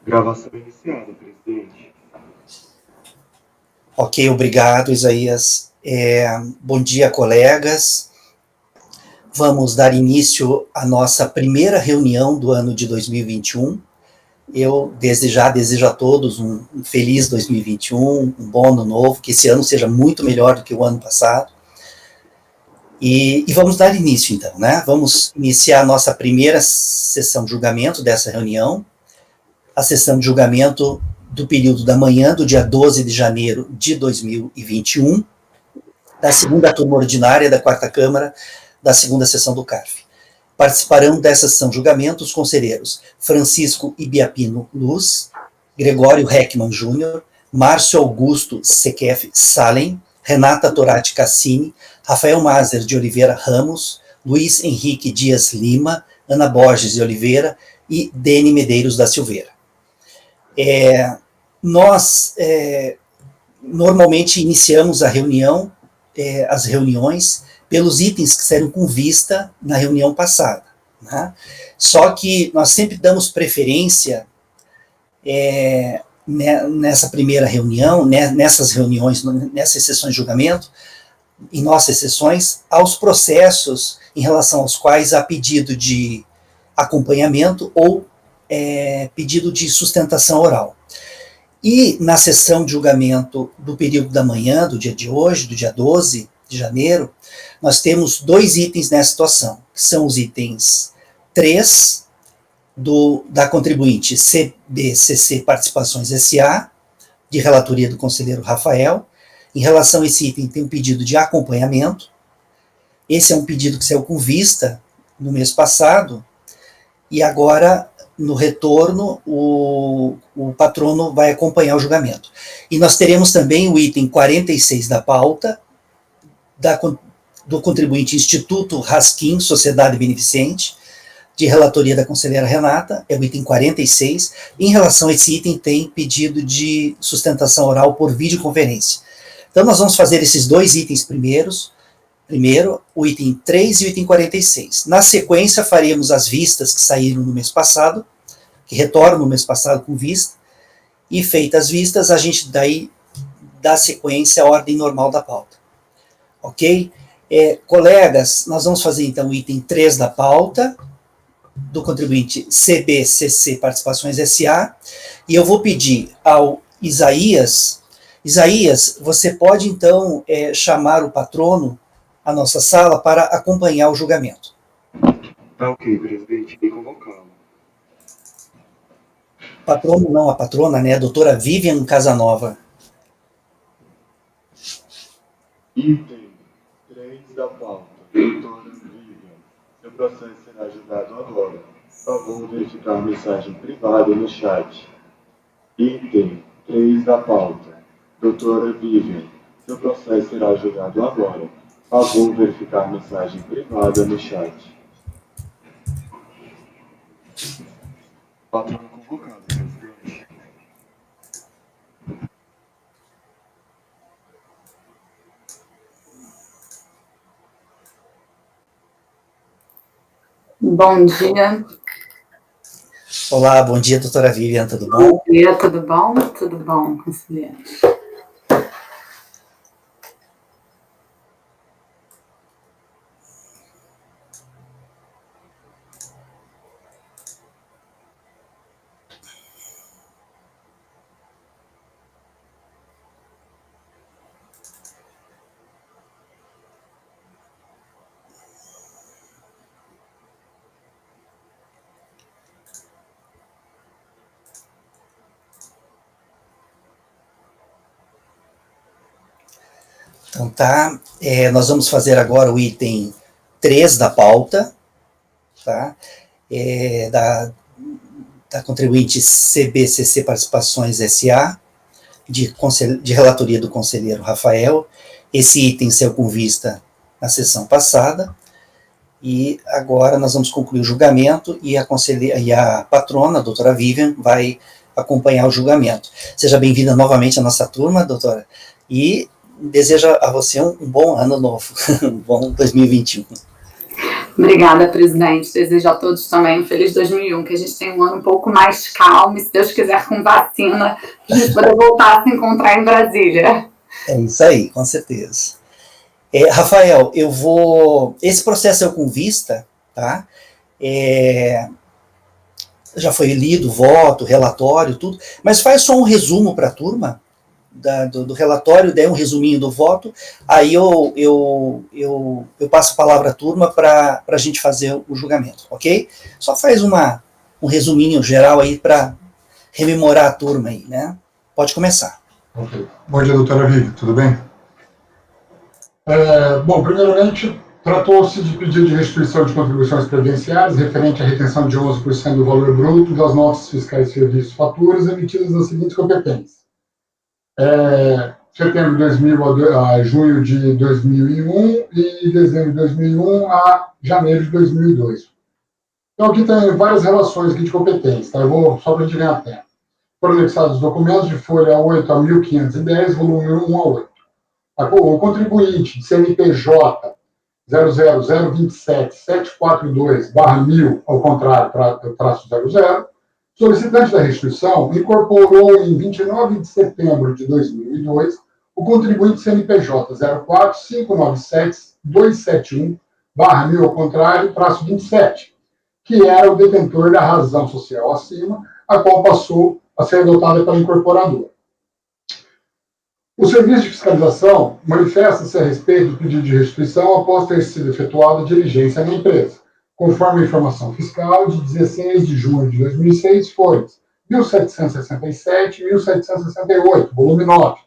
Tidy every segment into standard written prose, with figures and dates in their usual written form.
Gravação iniciada, presidente. Ok, obrigado, Isaías. Bom dia, colegas. Vamos dar início à nossa primeira reunião do ano de 2021. Eu, desde já, desejo a todos um feliz 2021, um bom ano novo, que esse ano seja muito melhor do que o ano passado. E vamos dar início, então, né? Vamos iniciar a nossa primeira sessão de julgamento dessa reunião, a sessão de julgamento do período da manhã do dia 12 de janeiro de 2021, da segunda turma ordinária da quarta Câmara, da segunda sessão do CARF. Participarão dessa sessão de julgamento os conselheiros Francisco Ibiapino Luz, Gregório Heckman Júnior, Márcio Augusto Sequef Salem, Renata Torati Cassini, Rafael Mazer de Oliveira Ramos, Luiz Henrique Dias Lima, Ana Borges de Oliveira e Dene Medeiros da Silveira. Nós normalmente iniciamos a reunião, as reuniões, pelos itens que saíram com vista na reunião passada, né? Só que nós sempre damos preferência nessa primeira reunião, nessas reuniões, nessas sessões de julgamento, em nossas sessões, aos processos em relação aos quais há pedido de acompanhamento ou pedido de sustentação oral. E na sessão de julgamento do período da manhã, do dia de hoje, do dia 12 de janeiro, nós temos dois itens nessa situação, que são os itens 3 da contribuinte CBCC Participações S.A., de relatoria do conselheiro Rafael. Em relação a esse item, tem um pedido de acompanhamento. Esse é um pedido que saiu com vista no mês passado, e agora, no retorno, o patrono vai acompanhar o julgamento. E nós teremos também o item 46 da pauta, do contribuinte Instituto Raskin, Sociedade Beneficente, de relatoria da conselheira Renata, é o item 46. Em relação a esse item, tem pedido de sustentação oral por videoconferência. Então, nós vamos fazer esses dois itens primeiro, o item 3 e o item 46. Na sequência, faremos as vistas que saíram no mês passado, que retornam no mês passado com vista, e feitas as vistas, a gente daí dá sequência à ordem normal da pauta. Ok? Colegas, nós vamos fazer então o item 3 da pauta, do contribuinte CBCC Participações S.A., e eu vou pedir ao Isaías, você pode então chamar o patrono à nossa sala para acompanhar o julgamento. Tá ok, presidente, bem convocado. Patrono não, a patrona, né, a doutora Vivian Casanova. Item 3 da pauta, doutora Vivian. Seu processo será julgado agora. Por favor, verificar mensagem privada no chat. Item 3 da pauta, doutora Vivian. Seu processo será julgado agora. Por favor, verificar mensagem privada no chat. Patrono convocado, presidente. Bom dia. Olá, bom dia, doutora Vivian, tudo bom? Bom dia, tudo bom? Tudo bom, conselheiro. Então tá, nós vamos fazer agora o item 3 da pauta, tá? Da contribuinte CBCC Participações S.A., de relatoria do conselheiro Rafael. Esse item saiu com vista na sessão passada, e agora nós vamos concluir o julgamento, e a patrona, a doutora Vivian, vai acompanhar o julgamento. Seja bem-vinda novamente à nossa turma, doutora, e desejo a você um bom ano novo, um bom 2021. Obrigada, presidente. Desejo a todos também um feliz 2001, que a gente tenha um ano um pouco mais calmo, e, se Deus quiser, com vacina, para a gente poder voltar a se encontrar em Brasília. É isso aí, com certeza. Rafael, esse processo é com vista, tá? Já foi lido, voto, relatório, tudo, mas faz só um resumo para a turma do relatório, daí um resuminho do voto, aí eu passo a palavra à turma para a gente fazer o julgamento, ok? Só faz um resuminho geral aí para rememorar a turma aí, né? Pode começar. Ok. Bom dia, doutora Vivi, tudo bem? Bom, primeiramente, tratou-se de pedido de restituição de contribuições previdenciárias referente à retenção de 11% do valor bruto das notas fiscais, serviços e faturas emitidas nas seguintes competências. Setembro de 2000 a junho de 2001 e dezembro de 2001 a janeiro de 2002. Então, aqui tem várias relações aqui de competência, tá? Eu vou só para a gente ganhar tempo. Foram anexados os documentos de folha 8 a 1510, volume 1 a 8. O contribuinte de CNPJ 00027742/1000, ao contrário, traço 00, solicitante da restituição incorporou em 29 de setembro de 2002 o contribuinte CNPJ 045977271/1000, ao contrário, traço 27, que era o detentor da razão social acima, a qual passou a ser adotada pela incorporadora. O serviço de fiscalização manifesta-se a respeito do pedido de restituição após ter sido efetuada a diligência na empresa, conforme a informação fiscal de 16 de junho de 2006, folhas 1767 e 1768, volume 9,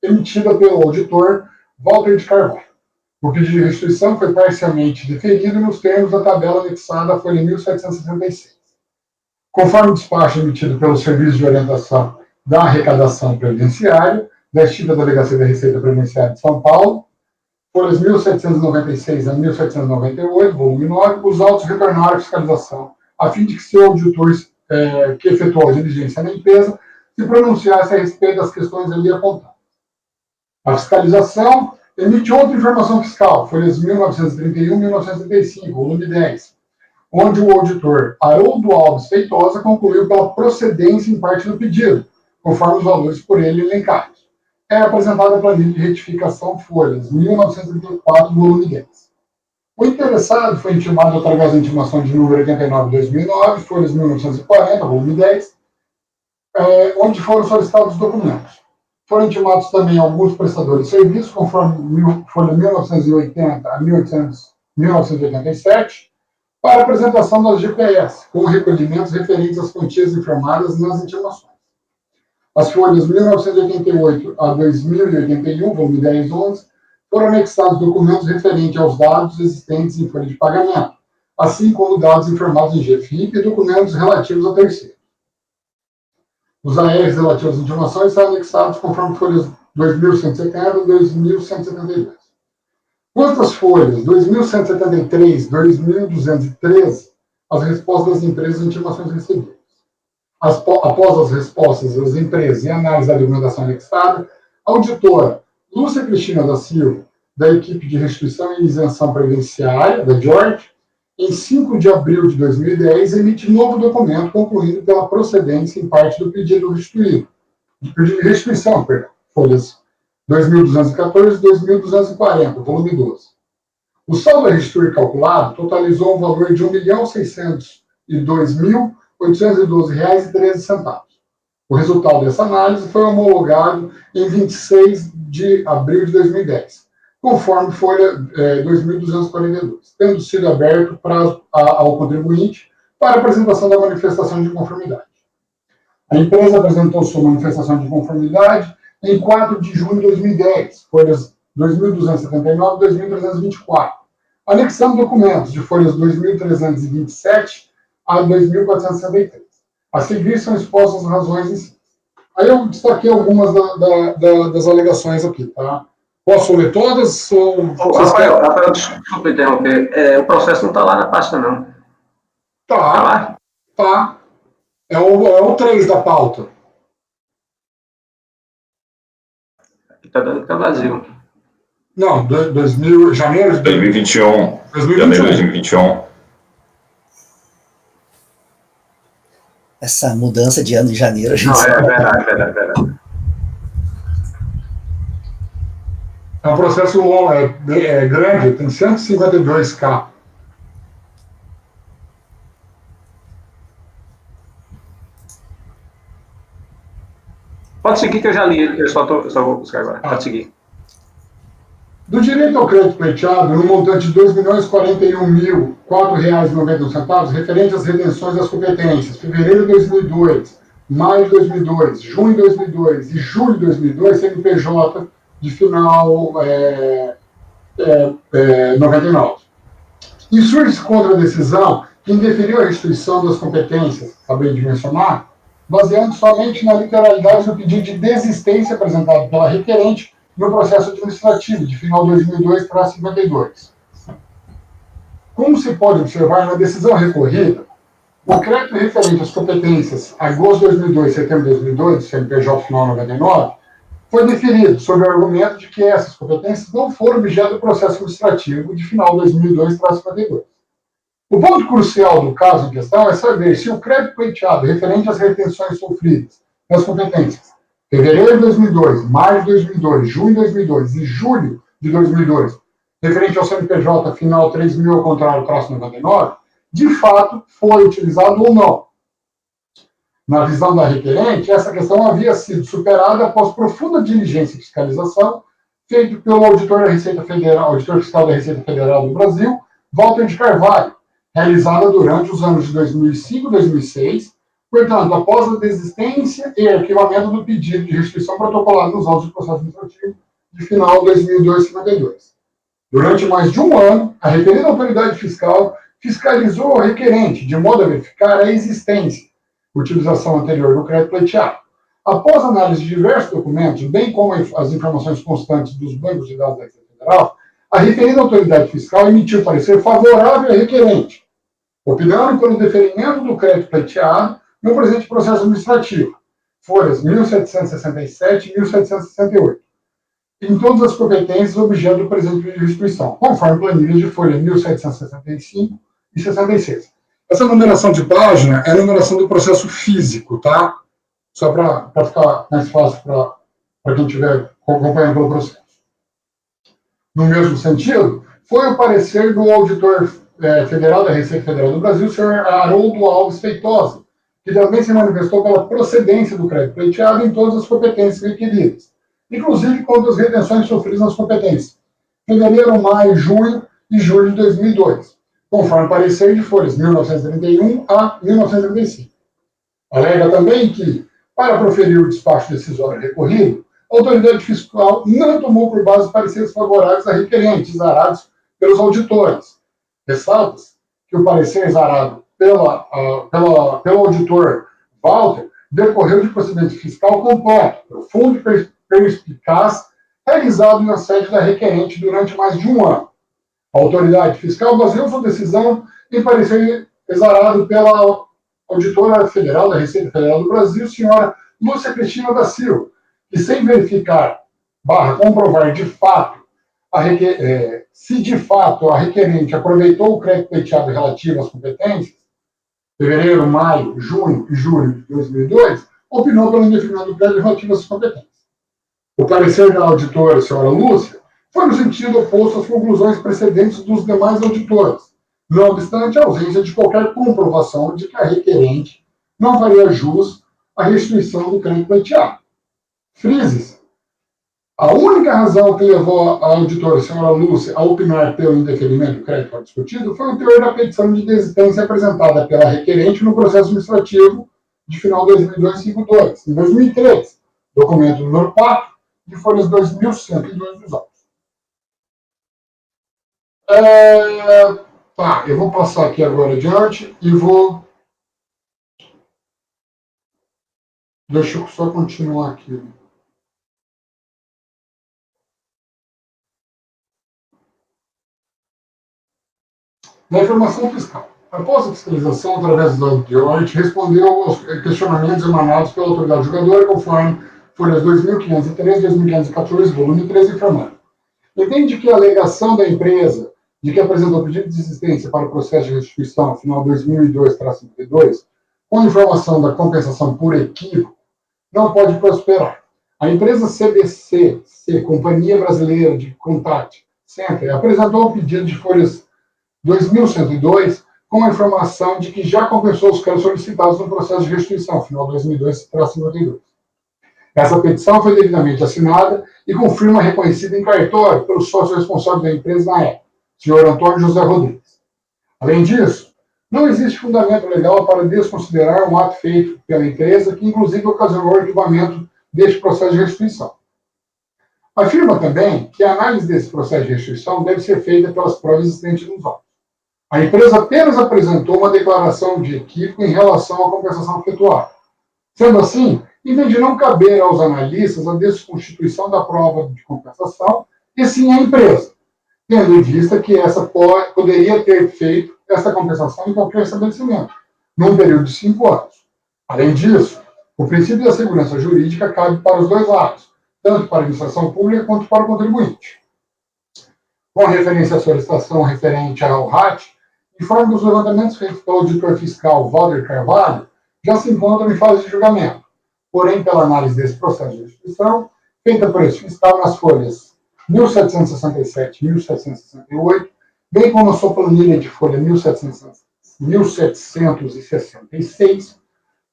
emitida pelo auditor Walter de Carvalho. O pedido de restituição foi parcialmente deferido nos termos da tabela anexada à folha 1766. Conforme o despacho emitido pelo Serviço de Orientação da Arrecadação Previdenciária, da extinta Delegacia da Receita Previdenciária de São Paulo, folhas 1796 a 1798, volume 9, os autos retornaram à fiscalização, a fim de que seu auditor que efetuou a diligência na empresa se pronunciasse a respeito das questões ali apontadas. A fiscalização emite outra informação fiscal, folhas 1931 e 1935, volume 10, onde o auditor Haroldo Alves Feitosa concluiu pela procedência em parte do pedido, conforme os valores por ele elencados. É apresentada a planilha de retificação folhas 1934, volume 10. O interessado foi intimado através da intimação de número 89/2009, folhas 1940, volume 10, onde foram solicitados os documentos. Foram intimados também alguns prestadores de serviços, conforme folha 1980 a 1987, para apresentação das GPS, com recolhimentos referentes às quantias informadas nas intimações. As folhas 1988 a 2081, volume 10 e 11, foram anexados documentos referentes aos dados existentes em folha de pagamento, assim como dados informados em GFIP e documentos relativos a terceiros. Os ARs relativos às intimações são anexados conforme folhas 2170 e 2172. Quanto às folhas 2173 e 2213, as respostas das empresas e intimações recebidas. Após as respostas das empresas e análise da documentação anexada, a auditora Lúcia Cristina da Silva, da equipe de restituição e isenção previdenciária, da George, em 5 de abril de 2010, emite novo documento concluindo pela procedência em parte do pedido restituído. Pedido de restituição, perdão, folhas 2.214 e 2.240, volume 12. O saldo a restituir calculado totalizou um valor de R$ 1.602.812,13. O resultado dessa análise foi homologado em 26 de abril de 2010, conforme folha 2.242, tendo sido aberto prazo ao contribuinte para apresentação da manifestação de conformidade. A empresa apresentou sua manifestação de conformidade em 4 de junho de 2010, folhas 2.279 e 2.324, anexando documentos de folhas 2.327 a 2.463. A seguir são expostas as razões em si. Aí eu destaquei algumas das alegações aqui, tá? Posso ler todas? Rafael, desculpa interromper. O processo não está lá na pasta, não. Tá lá? Tá. É o 3 da pauta. Está dando que é vazio. Não, janeiro de 2021. 2021. Janeiro de 2021. Essa mudança de ano em janeiro, a gente Não, sabe. verdade. É um processo longo, grande, tem 152K. Pode seguir que eu já li, eu só vou buscar agora. Pode seguir. Do direito ao crédito pleiteado, no montante de R$ 2.041.004,91, referente às redenções das competências, fevereiro de 2002, maio de 2002, junho de 2002 e julho de 2002, CNPJ de final 99. Insurge contra a decisão que indeferiu a restituição das competências, acabei de mencionar, baseando somente na literalidade do pedido de desistência apresentado pela requerente no processo administrativo de final 2002/52. Como se pode observar na decisão recorrida, o crédito referente às competências agosto de 2002 setembro de 2002, CNPJ final 99, foi deferido sob o argumento de que essas competências não foram objeto do processo administrativo de final 2002/52. O ponto crucial do caso em questão é saber se o crédito pleiteado referente às retenções sofridas nas competências fevereiro de 2002, maio de 2002, junho de 2002 e julho de 2002, referente ao CNPJ final 3.000 ao contrário, traço 99, de fato foi utilizado ou não. Na visão da requerente, essa questão havia sido superada após profunda diligência e fiscalização feita pelo auditor da Receita Federal, auditor fiscal da Receita Federal do Brasil, Walter de Carvalho, realizada durante os anos de 2005 e 2006. Portanto, após a desistência e arquivamento do pedido de restituição protocolado nos autos de processo administrativo de final 2002/52. Durante mais de um ano, a referida autoridade fiscal fiscalizou o requerente, de modo a verificar a existência, utilização anterior do crédito pleiteado. Após análise de diversos documentos, bem como as informações constantes dos bancos de dados da Receita Federal, a referida autoridade fiscal emitiu parecer favorável ao requerente, opinando pelo deferimento do crédito pleiteado no presente processo administrativo, folhas 1767 e 1768, em todas as competências objeto do presente pedido de restituição, conforme planilhas de folha 1765 e 66. Essa numeração de página é a numeração do processo físico, tá? Só para ficar mais fácil para quem estiver acompanhando pelo processo. No mesmo sentido, foi o parecer do auditor federal da Receita Federal do Brasil, o senhor Haroldo Alves Feitosa, que também se manifestou pela procedência do crédito pleiteado em todas as competências requeridas, inclusive contra as retenções sofridas nas competências, fevereiro, maio, junho e julho de 2002, conforme parecer de folhas 1931 a 1935. Alega também que, para proferir o despacho decisório recorrido, a autoridade fiscal não tomou por base pareceres favoráveis a requerentes zarados pelos auditores. Ressalta-se que o parecer zarado pelo auditor Walter decorreu de procedimento fiscal completo, profundo e perspicaz, realizado na sede da requerente durante mais de um ano. A autoridade fiscal baseou sua decisão em parecer exarado pela auditora federal da Receita Federal do Brasil, senhora Lúcia Cristina da Silva, que sem verificar, comprovar de fato, se de fato a requerente aproveitou o crédito pleiteado relativo às competências, fevereiro, maio, junho e julho de 2002, opinou pelo indeferimento do crédito relativo às competências. O parecer da auditora, senhora Lúcia, foi no sentido oposto às conclusões precedentes dos demais auditores, não obstante a ausência de qualquer comprovação de que a requerente não faria jus à restituição do crédito pleiteado. Frise-se. A única razão que levou a auditora, senhora Lúcia, a opinar pelo indeferimento do crédito discutido foi o teor da petição de desistência apresentada pela requerente no processo administrativo de final 2002/52, em 2003, documento número 4, de folhas 2102 dos autos. Eu vou passar aqui agora adiante e vou... Deixa eu só continuar aqui. Na informação fiscal, após a fiscalização através do audit, respondeu aos questionamentos emanados pela autoridade julgadora, conforme folhas 2513, 2514, volume 13, informando. entende que a alegação da empresa de que apresentou pedido de desistência para o processo de restituição final 2002-52, com informação da compensação por equívoco, não pode prosperar. A empresa CBC, Companhia Brasileira de Contact Center, apresentou o pedido de folhas 2102 com a informação de que já compensou os créditos solicitados no processo de restituição final 2002-52. Essa petição foi devidamente assinada e com firma reconhecida em cartório pelo sócio responsável da empresa na época, senhor Antônio José Rodrigues. Além disso, não existe fundamento legal para desconsiderar um ato feito pela empresa que, inclusive, ocasionou o arquivamento deste processo de restituição. Afirma também que a análise desse processo de restituição deve ser feita pelas provas existentes nos autos. A empresa apenas apresentou uma declaração de equívoco em relação à compensação efetuada. Sendo assim, entende não caber aos analistas a desconstituição da prova de compensação, e sim a empresa, tendo em vista que essa poderia ter feito essa compensação em qualquer estabelecimento, num período de 5 anos. Além disso, o princípio da segurança jurídica cabe para os dois lados, tanto para a administração pública quanto para o contribuinte. Com referência à solicitação referente ao RAT, informa que os levantamentos feitos pelo auditor fiscal Valder Carvalho já se encontram em fase de julgamento. Porém, pela análise desse processo de restituição, feita por esse fiscal nas folhas 1767 e 1768, bem como a sua planilha de folha 1766,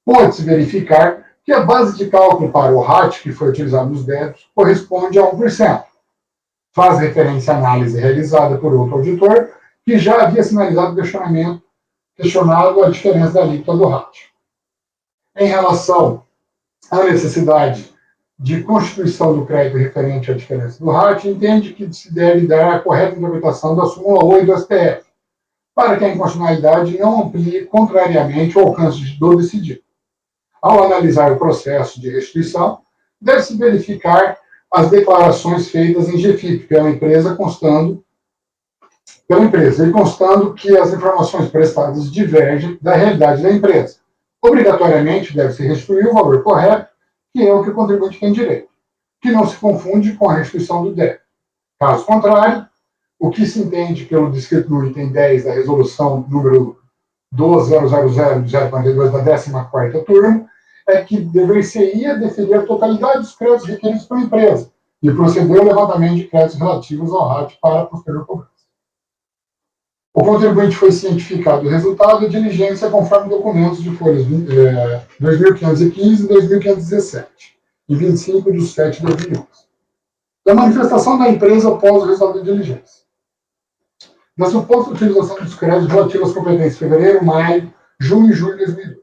pode-se verificar que a base de cálculo para o RAT que foi utilizado nos débitos corresponde a 1%. Faz referência à análise realizada por outro auditor que já havia sinalizado questionado a diferença da alíquota do RAT. Em relação à necessidade de constituição do crédito referente à diferença do RAT, entende que se deve dar a correta interpretação da súmula 8 do STF, para que a inconstitucionalidade não amplie contrariamente o alcance do decidido. Ao analisar o processo de restituição, deve-se verificar as declarações feitas em GFIP pela empresa, constando que as informações prestadas divergem da realidade da empresa. Obrigatoriamente deve-se restituir o valor correto, que é o que o contribuinte tem direito, que não se confunde com a restituição do débito. Caso contrário, o que se entende pelo descrito no item 10 da resolução número 12000 de 042 da 14ª turma, é que dever-se-ia deferir a totalidade dos créditos requeridos pela empresa e proceder ao levantamento de créditos relativos ao RAT para a posterior cobrança. O contribuinte foi cientificado do resultado da diligência conforme documentos de folhas 2515 e 2517, em 25 de 7 de 2011. Da manifestação da empresa após o resultado da diligência. Da suposta utilização dos créditos relativos às competências de fevereiro, maio, junho e julho de 2012.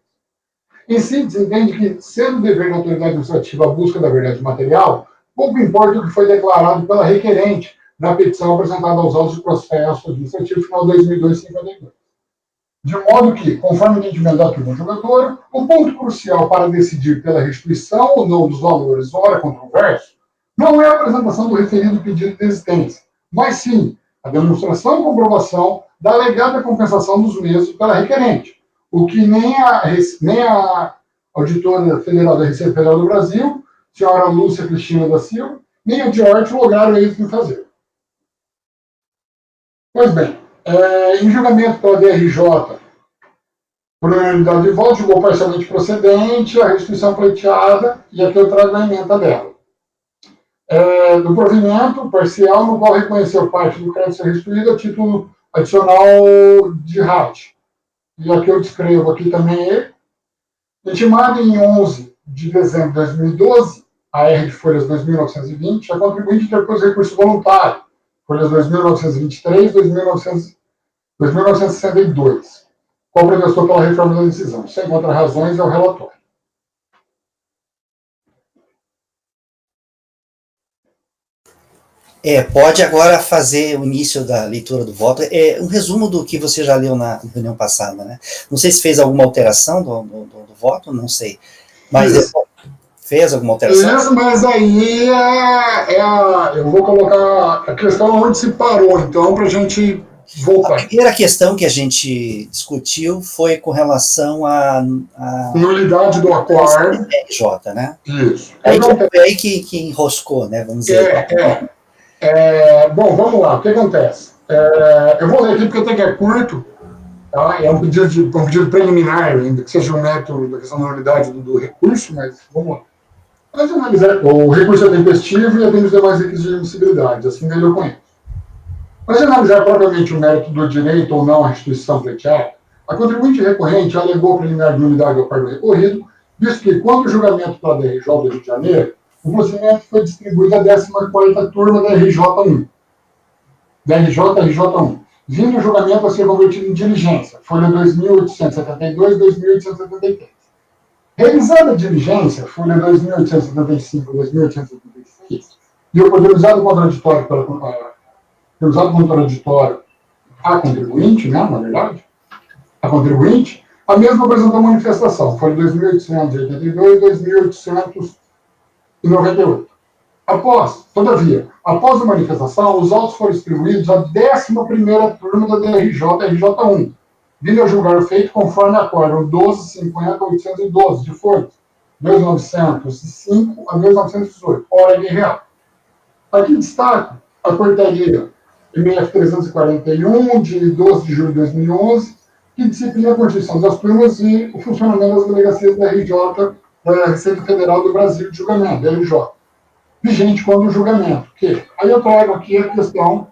Em síntese, entende que, sendo o dever da autoridade administrativa a busca da verdade material, pouco importa o que foi declarado pela requerente na petição apresentada aos autos de processo administrativo final 2002-52. De modo que, conforme o entendimento da turma julgadora, o ponto crucial para decidir pela restituição ou não dos valores ora controverso não é a apresentação do referido pedido de desistência, mas sim a demonstração e comprovação da alegada compensação dos mesmos pela requerente, o que nem a auditora federal da Receita Federal do Brasil, senhora Lúcia Cristina da Silva, nem a Diorte lograram êxito em fazer. Pois bem, em julgamento pela DRJ, por unanimidade de voto, julgou parcialmente procedente a restituição pleiteada, e aqui eu trago a emenda dela. Do provimento parcial, no qual reconheceu parte do crédito ser restituído a título adicional de RAT. E aqui eu descrevo aqui também ele. Intimado em 11 de dezembro de 2012, a R de folhas 2.920, a contribuinte interpôs recurso voluntário, folhas 2.923 e 2.962, qual protestou pela reforma da decisão. Sem contra-razões, é o relatório. Pode agora fazer o início da leitura do voto. Um resumo do que você já leu na reunião passada, né? Não sei se fez alguma alteração do voto, não sei. Mas fez alguma alteração? Isso, mas aí eu vou colocar a questão onde se parou, então, para a gente voltar. A primeira questão que a gente discutiu foi com relação à nulidade do acordo. RJ, né? Isso. Aí que que enroscou, né? Vamos dizer. Bom, vamos lá. O que acontece? Eu vou ler aqui porque até que é curto. Tá? É um pedido preliminar, ainda que seja um método da questão da nulidade do recurso, mas vamos lá. Mas analisar, o recurso é tempestivo e atende os demais requisitos de admissibilidade, assim que eu conheço. Mas analisar propriamente o mérito do direito ou não à restituição pleiteada, a contribuinte recorrente alegou preliminar de nulidade ao par do recorrido, visto que, quando o julgamento pela DRJ do Rio de Janeiro, o procedimento foi distribuído à 14ª turma da RJ1. RJ1. Vindo o julgamento a ser convertido em diligência, folha 2872 e 2873. Revisada a diligência, folha 2875 e 2876, e o poder usado contraditório à contribuinte, né, na verdade, a contribuinte, a mesma apresentou manifestação, folha 2882 e 2898. Todavia, após a manifestação, os autos foram distribuídos à 11ª turma da DRJ, RJ1, vindo a julgar o feito conforme acórdão 12.50.812, de folhas 2.905 a 2.918, hora de real. Aqui destaco a portaria MF 341, de 12 de julho de 2011, que disciplina a constituição das turmas e o funcionamento das delegacias da RJ, da Receita Federal do Brasil de Julgamento, da RJ, vigente quando o julgamento. Aí eu trago aqui a questão: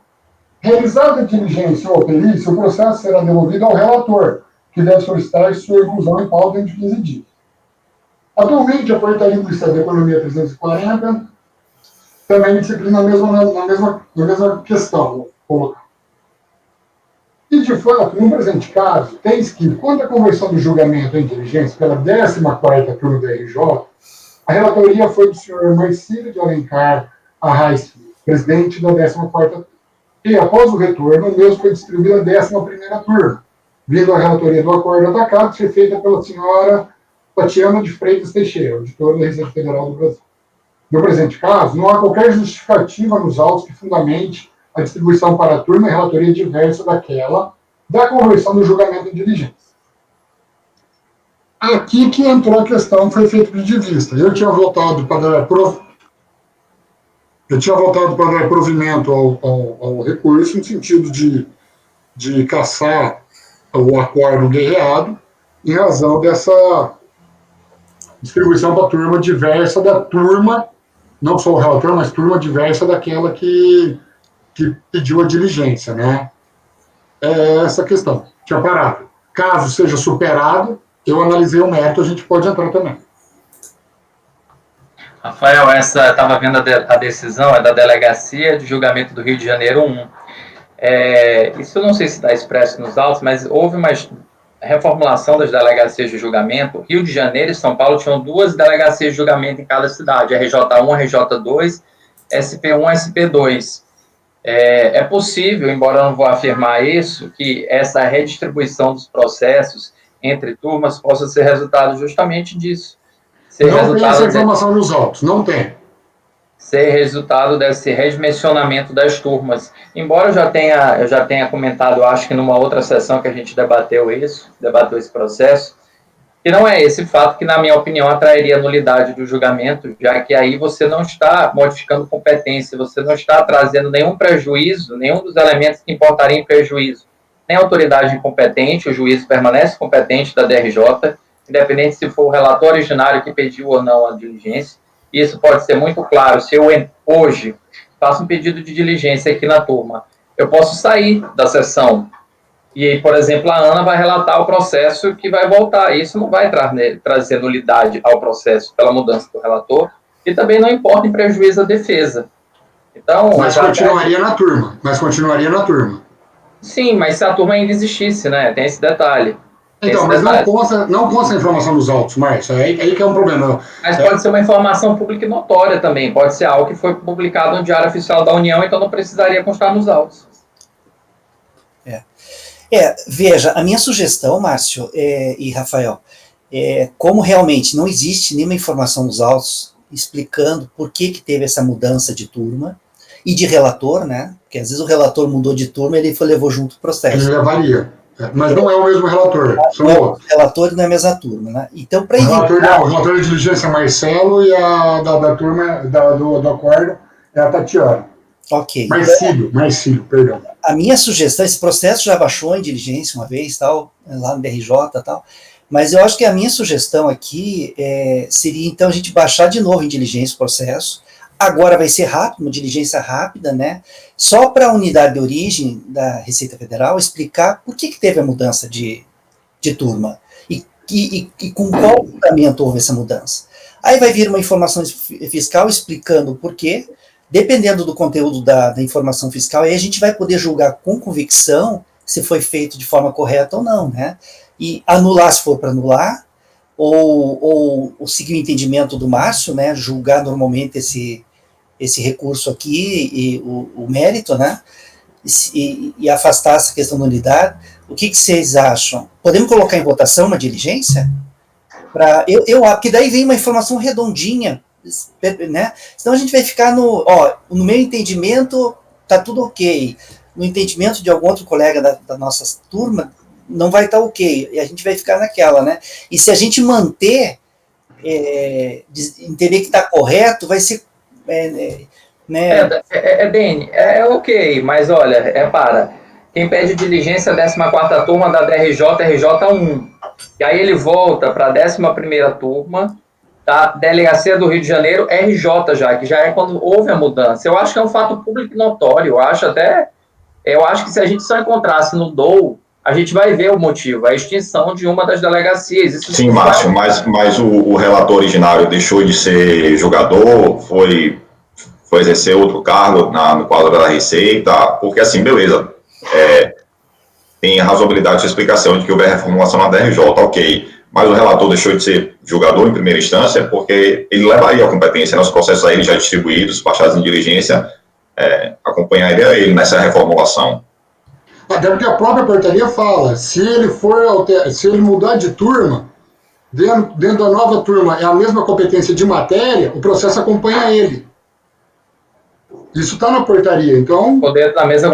realizada a diligência ou perícia, o processo será devolvido ao relator, que deve solicitar sua inclusão em pauta dentro de 15 dias. Atualmente, a portaria do Ministério da Economia 340 também disciplina na mesma questão. Vou colocar. E, de fato, no presente caso, tem-se que, quanto à conversão do julgamento em diligência pela 14ª turma da RJ, a relatoria foi do senhor Marcílio de Alencar Arraes, presidente da 14ª turma. E, após o retorno, o mesmo foi distribuído à 11ª turma, vindo a relatoria do acordo atacado ser feita pela senhora Tatiana de Freitas Teixeira, auditora da Receita Federal do Brasil. No presente caso, não há qualquer justificativa nos autos que fundamente a distribuição para a turma e relatoria diversa daquela da conversão do julgamento em diligência. Aqui que entrou a questão, foi feito de vista. Eu tinha votado para dar provimento ao recurso, no sentido de cassar o acordo guerreado, em razão dessa distribuição para a turma diversa da turma, não só o relator, mas turma diversa daquela que pediu a diligência, né? É essa questão, tinha parado. Caso seja superado, eu analisei o mérito, a gente pode entrar também. Rafael, essa estava vendo a decisão, é da Delegacia de Julgamento do Rio de Janeiro 1. Isso eu não sei se está expresso nos autos, mas houve uma reformulação das delegacias de julgamento. Rio de Janeiro e São Paulo tinham 2 delegacias de julgamento em cada cidade, RJ1, RJ2, SP1, SP2. É possível, embora eu não vou afirmar isso, que essa redistribuição dos processos entre turmas possa ser resultado justamente disso. Não tem essa informação nos autos, não tem. Ser resultado desse redimensionamento das turmas. Embora eu já tenha comentado, acho que numa outra sessão que a gente debateu esse processo, que não é esse fato que, na minha opinião, atrairia nulidade do julgamento, já que aí você não está modificando competência, você não está trazendo nenhum prejuízo, nenhum dos elementos que importariam em prejuízo. Nem a autoridade incompetente, o juiz permanece competente da DRJ, independente se for o relator originário que pediu ou não a diligência. Isso pode ser muito claro. Se eu hoje faço um pedido de diligência aqui na turma, eu posso sair da sessão e aí, por exemplo, a Ana vai relatar o processo que vai voltar. Isso não vai trazer nulidade ao processo pela mudança do relator e também não importa em prejuízo à defesa. Então, mas continuaria na turma. Sim, mas se a turma ainda existisse, né? Tem esse detalhe. Então, mas não consta a informação dos autos, Márcio. Aí que é um problema. Mas pode ser uma informação pública e notória também. Pode ser algo que foi publicado no Diário Oficial da União, então não precisaria constar nos autos. Veja, a minha sugestão, Márcio e Rafael, como realmente não existe nenhuma informação nos autos explicando por que teve essa mudança de turma e de relator, né? Porque às vezes o relator mudou de turma e ele levou junto o processo. Ele levaria. Mas não é o mesmo relator. Não é o relator não é a mesma turma, né? Então, para evitar... O relator de diligência é Marcelo e a da turma do acordo é a Tatiana. Ok. Marcílio, perdão. A minha sugestão, esse processo já baixou em diligência uma vez, tal, lá no DRJ e tal, mas eu acho que a minha sugestão aqui seria, então, a gente baixar de novo em diligência o processo. Agora vai ser rápido, uma diligência rápida, né? Só para a unidade de origem da Receita Federal explicar por que teve a mudança de turma e com qual fundamento houve essa mudança. Aí vai vir uma informação fiscal explicando o porquê. Dependendo do conteúdo da informação fiscal, aí a gente vai poder julgar com convicção se foi feito de forma correta ou não, né? E anular se for para anular, ou seguir o entendimento do Márcio, né? Julgar normalmente esse recurso aqui e o mérito, né? E afastar essa questão da unidade. O que vocês acham? Podemos colocar em votação uma diligência? Porque daí vem uma informação redondinha, né? Senão a gente vai ficar no meu entendimento tá tudo ok, no entendimento de algum outro colega da nossa turma não vai estar ok, e a gente vai ficar naquela, né? E se a gente manter, entender que está correto, vai ser, né? Dene, ok, mas olha, quem pede diligência é a 14ª turma da DRJ, RJ1, e aí ele volta para a 11ª turma, da Delegacia do Rio de Janeiro, RJ já, que já é quando houve a mudança. Eu acho que é um fato público e notório. Eu acho que se a gente só encontrasse no DOU, a gente vai ver o motivo, a extinção de uma das delegacias. Sim, Márcio, mas o relator originário deixou de ser julgador, foi exercer outro cargo no quadro da Receita, porque assim, beleza, tem razoabilidade de explicação de que houve reformulação na DRJ, ok. Mas o relator deixou de ser julgador em primeira instância porque ele levaria a competência nos processos a ele já distribuídos, baixados em diligência, acompanharia ele nessa reformulação. Até porque a própria portaria fala, se ele mudar de turma, dentro da nova turma é a mesma competência de matéria, o processo acompanha ele. Isso está na portaria, então... Dentro da mesma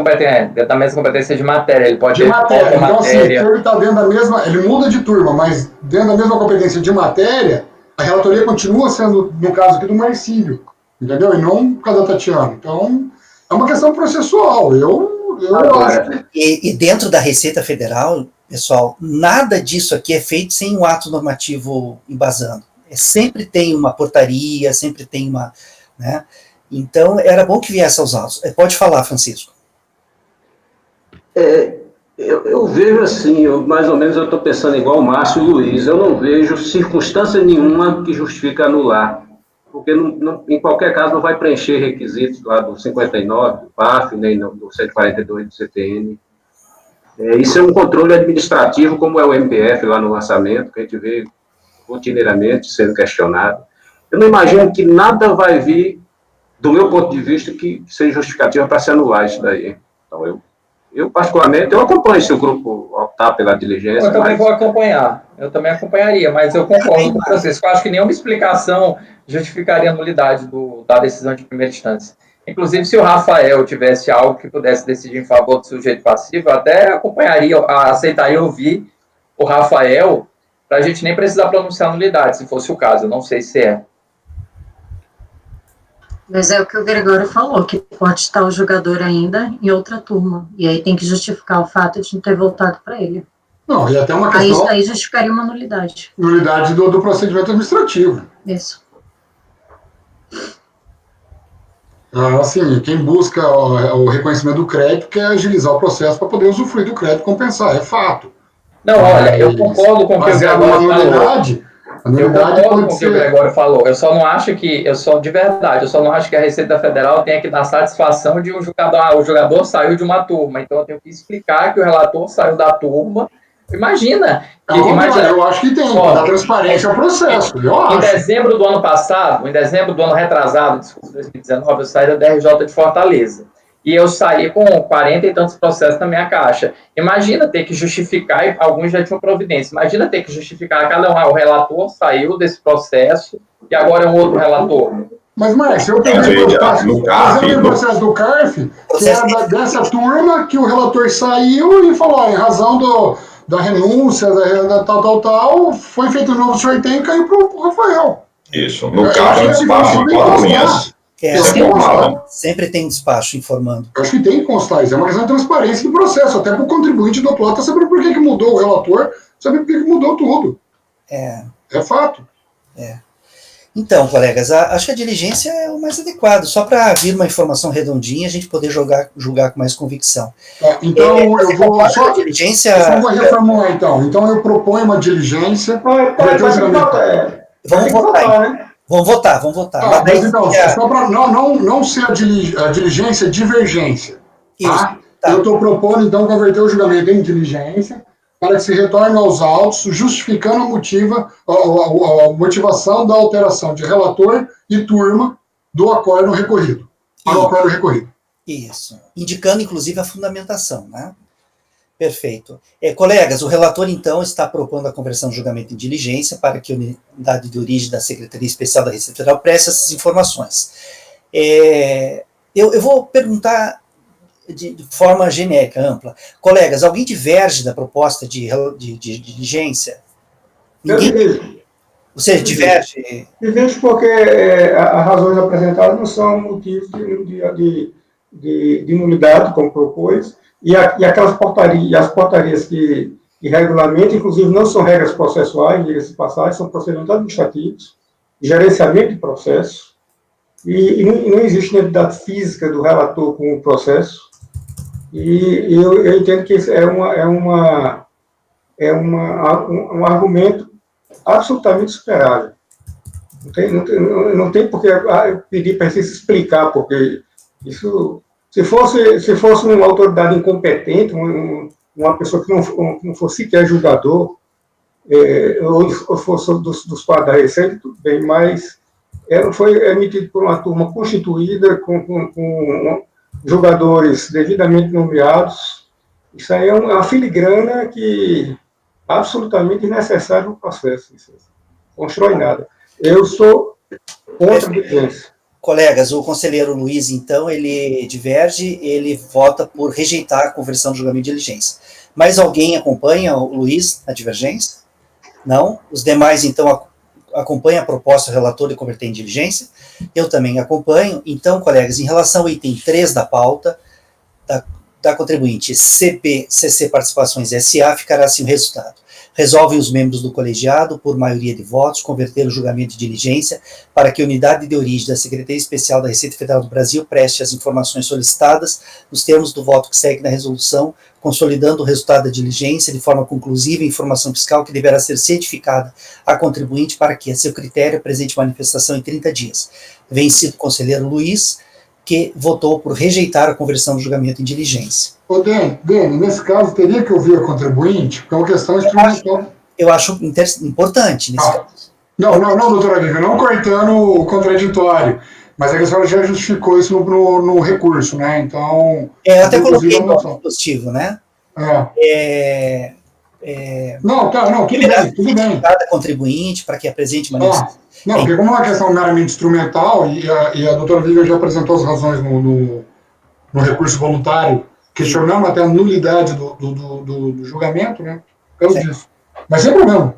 competência de matéria, ele pode... De matéria, então assim, se ele está dentro da mesma... Ele muda de turma, mas dentro da mesma competência de matéria, a relatoria continua sendo, no caso aqui, do Marcílio, entendeu? E não por causa da Tatiana. Então, é uma questão processual, eu acho. E dentro da Receita Federal, pessoal, nada disso aqui é feito sem um ato normativo embasando. Sempre tem uma portaria, sempre tem uma... né? Então, era bom que viesse aos autos. Pode falar, Francisco. Eu vejo assim, mais ou menos eu estou pensando igual o Márcio e o Luiz, eu não vejo circunstância nenhuma que justifique anular, porque em qualquer caso não vai preencher requisitos lá do 59, do PAF, nem do 142 do CTN. Isso é um controle administrativo, como é o MPF lá no lançamento, que a gente vê rotineiramente sendo questionado. Eu não imagino que nada vai vir do meu ponto de vista, que seja justificativa para se anular isso daí. Então, eu particularmente, eu acompanho se o grupo optar pela diligência. Eu também vou acompanhar, eu também acompanharia, mas eu concordo com o Francisco. Eu acho que nenhuma explicação justificaria a nulidade da decisão de primeira instância. Inclusive, se o Rafael tivesse algo que pudesse decidir em favor do sujeito passivo, eu até acompanharia, aceitaria ouvir o Rafael, para a gente nem precisar pronunciar nulidade, se fosse o caso. Eu não sei se é. Mas é o que o Gregório falou, que pode estar o jogador ainda em outra turma. E aí tem que justificar o fato de não ter voltado para ele. Não, e até uma questão... Aí justificaria uma nulidade. Nulidade do procedimento administrativo. Isso. Assim, quem busca o reconhecimento do crédito quer agilizar o processo para poder usufruir do crédito e compensar, é fato. Não, olha, eu concordo com o que o Gregório falou. Eu concordo com o que o Gregório falou. Eu só não acho que, de verdade, eu só não acho que a Receita Federal tenha que dar satisfação de o jogador saiu de uma turma. Então eu tenho que explicar que o relator saiu da turma. Imagina. Eu acho que tem, para dar transparência ao processo. Em dezembro do ano passado, em dezembro do ano retrasado, desculpa, 2019, eu saí da DRJ de Fortaleza. E eu saí com 40 e tantos processos na minha caixa. Imagina ter que justificar, e alguns já tinham providência, imagina ter que justificar cada um. O relator saiu desse processo e agora é um outro relator. Mas, Márcio, eu peguei o processo do CARF, que era dessa turma que o relator saiu e falou, em razão da renúncia, da tal, foi feito um novo sorteio e caiu para o Rafael. Isso, no CARF, espaço de 4 linhas. Sempre tem um despacho informando. Eu acho que tem que constar isso. É uma questão de transparência do processo, até para o contribuinte do outro lado tá saber por que mudou o relator, saber por que mudou tudo. É fato. Então, colegas, acho que a diligência é o mais adequado, só para vir uma informação redondinha, a gente poder julgar com mais convicção. Então, eu vou só... Diligência... Eu vou reformular, então. Então, eu proponho uma diligência... Vamos votar, né? Vamos votar. Mas então, só para não ser a diligência, divergência. Tá? Eu estou propondo, então, converter o julgamento em diligência para que se retorne aos autos, justificando a motivação da alteração de relator e turma do acordo recorrido. Para o acordo recorrido. Isso. Indicando, inclusive, a fundamentação, né? Perfeito. Colegas, o relator, então, está propondo a conversão do julgamento em diligência para que a unidade de origem da Secretaria Especial da Receita Federal preste essas informações. Eu vou perguntar de forma genérica, ampla. Colegas, alguém diverge da proposta de diligência? Ninguém? Você diverge? Diverge porque as razões apresentadas não são motivos de nulidade, como propôs, e aquelas portarias, as portarias que regulamentam, inclusive, não são regras processuais, diga-se de passagem, são procedimentos administrativos, gerenciamento de processo, e não existe identidade física do relator com o processo, e eu entendo que isso é um argumento absolutamente superável. Não tem por que pedir para se explicar, porque isso... Se fosse uma autoridade incompetente, uma pessoa que não fosse sequer julgador, ou fosse dos quadros da Receita, tudo bem, mas foi emitido por uma turma constituída, com julgadores devidamente nomeados. Isso aí é uma filigrana que absolutamente desnecessária no processo. Isso não constrói nada. Eu sou contra a diligência. Colegas, o conselheiro Luiz, então, ele diverge, ele vota por rejeitar a conversão do julgamento de diligência. Mas alguém acompanha o Luiz na divergência? Não? Os demais, então, acompanham a proposta do relator de converter em diligência? Eu também acompanho. Então, colegas, em relação ao item 3 da pauta, da contribuinte CC Participações SA, ficará assim o resultado. Resolvem os membros do colegiado, por maioria de votos, converter o julgamento de diligência para que a unidade de origem da Secretaria Especial da Receita Federal do Brasil preste as informações solicitadas nos termos do voto que segue na resolução, consolidando o resultado da diligência de forma conclusiva e informação fiscal que deverá ser certificada à contribuinte para que, a seu critério, apresente manifestação em 30 dias. Vencido o conselheiro Luiz, que votou por rejeitar a conversão do julgamento em diligência. Dani, nesse caso, teria que ouvir a contribuinte, porque é uma questão instrumental. Eu acho importante nesse caso. Não, doutora Vivian, não cortando o contraditório, mas é que a senhora já justificou isso no recurso, né? Então... eu até coloquei no positivo, né? Tudo bem. Cada contribuinte para que apresente manifestação. Não, porque como é uma questão meramente instrumental, e a doutora Vivian já apresentou as razões no recurso voluntário, questionando até a nulidade do julgamento, né? Pelo disso. Mas sem problema,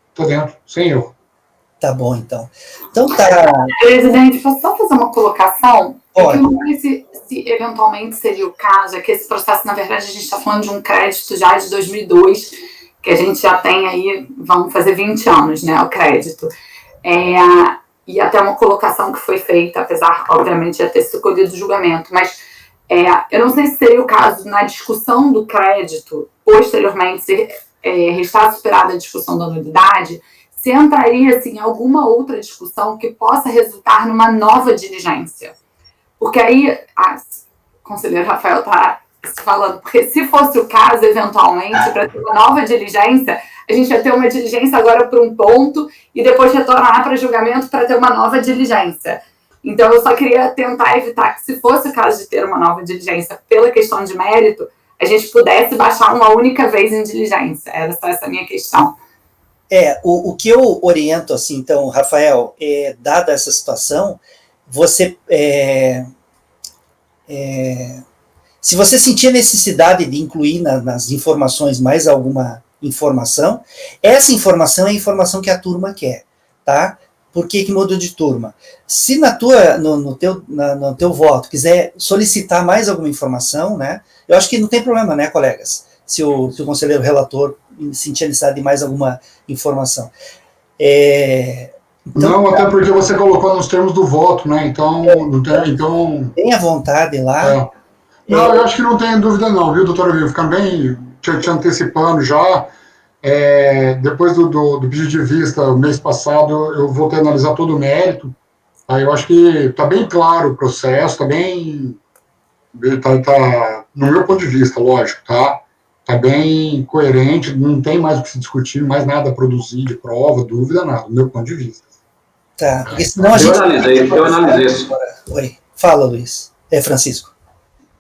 estou dentro, sem erro. Tá bom, então. Então tá. Presidente, posso só fazer uma colocação? Pode. Eu não sei se eventualmente seria o caso, é que esse processo, na verdade, a gente está falando de um crédito já de 2002, que a gente já tem aí, vamos fazer 20 anos, né, o crédito. E até uma colocação que foi feita, apesar, obviamente, de ter sido colhido o julgamento, mas eu não sei se seria o caso na discussão do crédito, posteriormente, se restar superada a discussão da nulidade, se entraria assim, alguma outra discussão que possa resultar numa nova diligência. Porque aí, o conselheiro Rafael está falando, porque se fosse o caso, eventualmente, para ter uma nova diligência, a gente ia ter uma diligência agora para um ponto e depois retornar para julgamento para ter uma nova diligência. Então, eu só queria tentar evitar que, se fosse o caso de ter uma nova diligência pela questão de mérito, a gente pudesse baixar uma única vez em diligência. Era só essa minha questão. O que eu oriento, assim, então, Rafael, dada essa situação, você... se você sentir a necessidade de incluir nas informações mais alguma informação, essa informação é a informação que a turma quer, tá? Por que mudou de turma? Se no teu voto quiser solicitar mais alguma informação, né, eu acho que não tem problema, né, colegas? Se o conselheiro relator sentir a necessidade de mais alguma informação. Então, não, até porque você colocou nos termos do voto, né? Então, tem à vontade lá. Não, eu acho que não tem dúvida não, viu, doutora Vivi? Ficando bem, te antecipando já, depois do pedido de vista, o mês passado, eu voltei a analisar todo o mérito. Aí eu acho que está bem claro o processo, está bem... no meu ponto de vista, lógico, tá? Está bem coerente, não tem mais o que se discutir, mais nada a produzir de prova, dúvida, nada, do meu ponto de vista. Tá, porque senão a gente... Eu analisei isso. Oi, fala, Luiz. Francisco.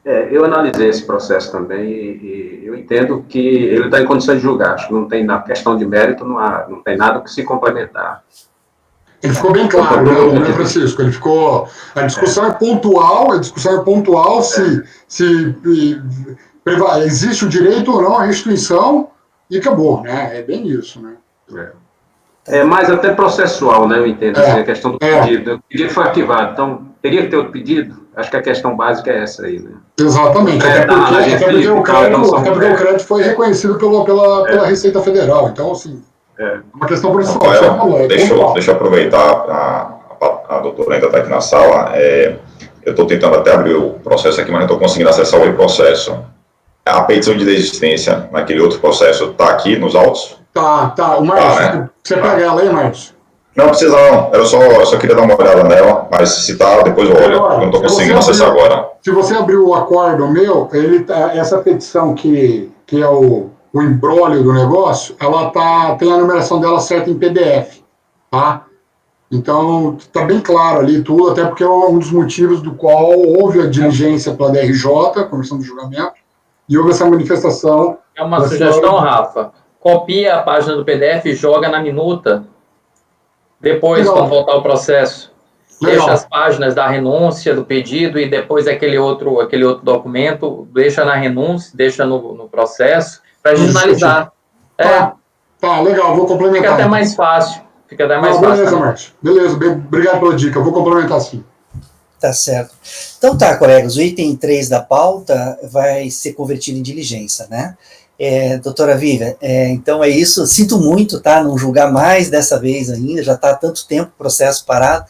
Eu analisei esse processo também e eu entendo que ele está em condições de julgar. Acho que não tem, na questão de mérito, não tem nada que se complementar. Ele ficou bem claro, né, Francisco? Ele ficou... A discussão é pontual, se existe o direito ou não à restituição e acabou, né? É bem isso, né? É mais até processual, né? Eu entendo. Assim, a questão do pedido. O pedido foi arquivado, então teria que ter outro pedido? Acho que a questão básica é essa aí, né? Exatamente, até porque o crédito foi reconhecido pela Receita Federal, então, assim, uma questão processual. Deixa eu aproveitar, a doutora ainda está aqui na sala, eu estou tentando até abrir o processo aqui, mas não estou conseguindo acessar o processo. A petição de desistência naquele outro processo está aqui nos autos? Tá. O Marcos, você pega ela aí, Marcos? Não precisa não, eu só queria dar uma olhada nela, mas se tá, depois eu olho, eu não estou conseguindo acessar agora. Se você abrir o acórdão meu, essa petição que é o embrólio do negócio, ela tem a numeração dela certa em PDF, tá? Então, está bem claro ali tudo, até porque é um dos motivos do qual houve a diligência pela DRJ, Comissão de Julgamento, e houve essa manifestação. É uma sugestão, Rafa. Copia a página do PDF e joga na minuta. Depois, quando voltar o processo. Deixa as páginas da renúncia, do pedido, e depois aquele outro documento, deixa na renúncia, deixa no processo, para a gente analisar. Tá, legal, vou complementar. Fica até mais fácil. Beleza, Márcio. Beleza, obrigado pela dica, eu vou complementar sim. Tá certo. Então tá, colegas, o item 3 da pauta vai ser convertido em diligência, né? Doutora Vivian, então é isso, sinto muito, tá, não julgar mais dessa vez ainda, já está há tanto tempo o processo parado,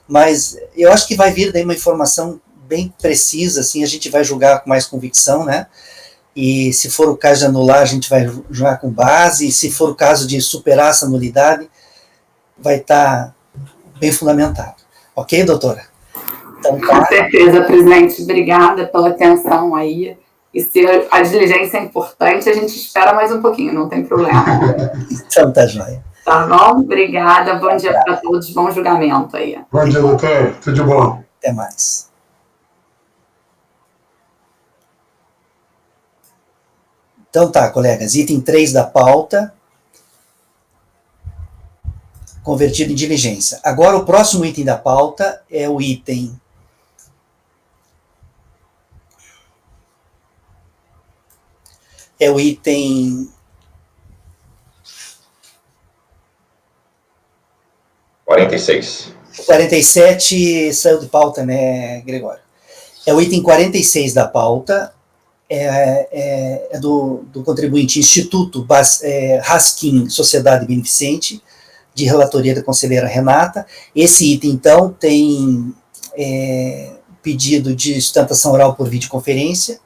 mas eu acho que vai vir daí uma informação bem precisa, assim, a gente vai julgar com mais convicção, né, e se for o caso de anular, a gente vai julgar com base, e se for o caso de superar essa nulidade, vai estar bem fundamentado. Ok, doutora? Então, com certeza, presidente, obrigada pela atenção aí. E se a diligência é importante, a gente espera mais um pouquinho, não tem problema. Então tá joia. Tá bom? Obrigada. Bom dia para todos. Bom julgamento aí. Bom dia, doutor. Tudo de bom. Até mais. Então tá, colegas. Item 3 da pauta. Convertido em diligência. Agora o próximo item da pauta é o item... É o item 46. 47 saiu de pauta, né, Gregório? É o item 46 da pauta, é do contribuinte Instituto Raskin Sociedade Beneficente, de relatoria da conselheira Renata. Esse item, então, tem pedido de sustentação oral por videoconferência,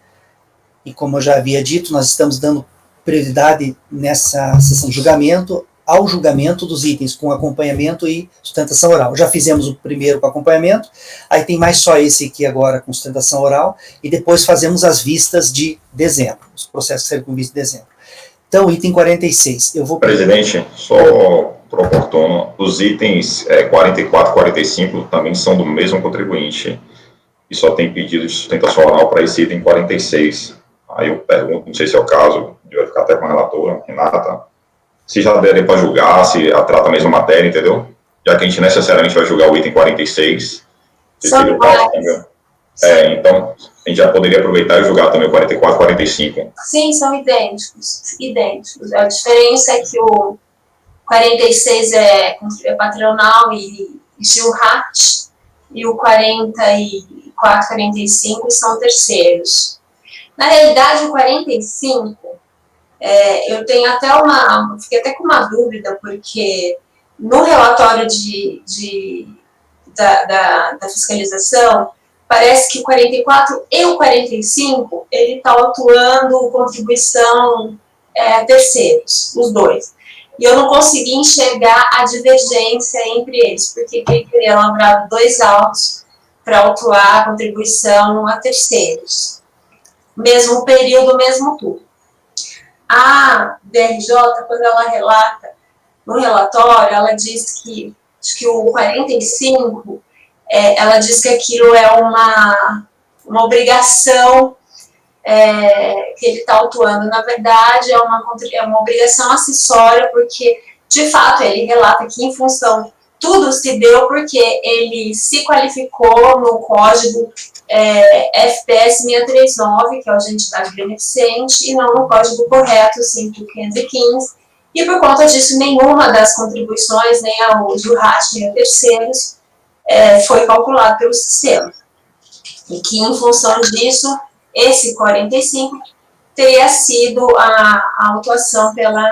e como eu já havia dito, nós estamos dando prioridade nessa sessão de julgamento ao julgamento dos itens com acompanhamento e sustentação oral. Já fizemos o primeiro com acompanhamento, aí tem mais só esse aqui agora com sustentação oral, e depois fazemos as vistas de dezembro, os processos que serão com vista de dezembro. Então, item 46. Eu vou... Presidente, só por oportuno, os itens 44 e 45 também são do mesmo contribuinte, e só tem pedido de sustentação oral para esse item 46. Aí eu pergunto, não sei se é o caso, de eu ficar até com a relatora, Renata, se já derem para julgar, se trata a mesma matéria, entendeu? Já que a gente necessariamente vai julgar o item 46, se seria o caso também. Então, a gente já poderia aproveitar e julgar também o 44 e 45. Sim, são idênticos. A diferença é que 46 é patronal e Gilhat, e o 44, 45 são terceiros. Na realidade, o 45, eu tenho até fiquei até com uma dúvida, porque no relatório da fiscalização, parece que o 44 e o 45, ele está atuando contribuição terceiros, os dois. E eu não consegui enxergar a divergência entre eles, porque ele teria lavrado 2 autos para autuar a contribuição a terceiros. Mesmo período, mesmo tudo. A DRJ, quando ela relata no relatório, ela diz que o 45, ela diz que aquilo é uma obrigação que ele está autuando. Na verdade, é uma obrigação acessória, porque, de fato, ele relata que, em função, tudo se deu porque ele se qualificou no código FPS 639, que é o de entidade beneficente, e não no código correto, 515, e por conta disso, nenhuma das contribuições, nem ao Jurrat, nem a terceiros, foi calculado pelo sistema. E que, em função disso, esse 45 teria sido a autuação pela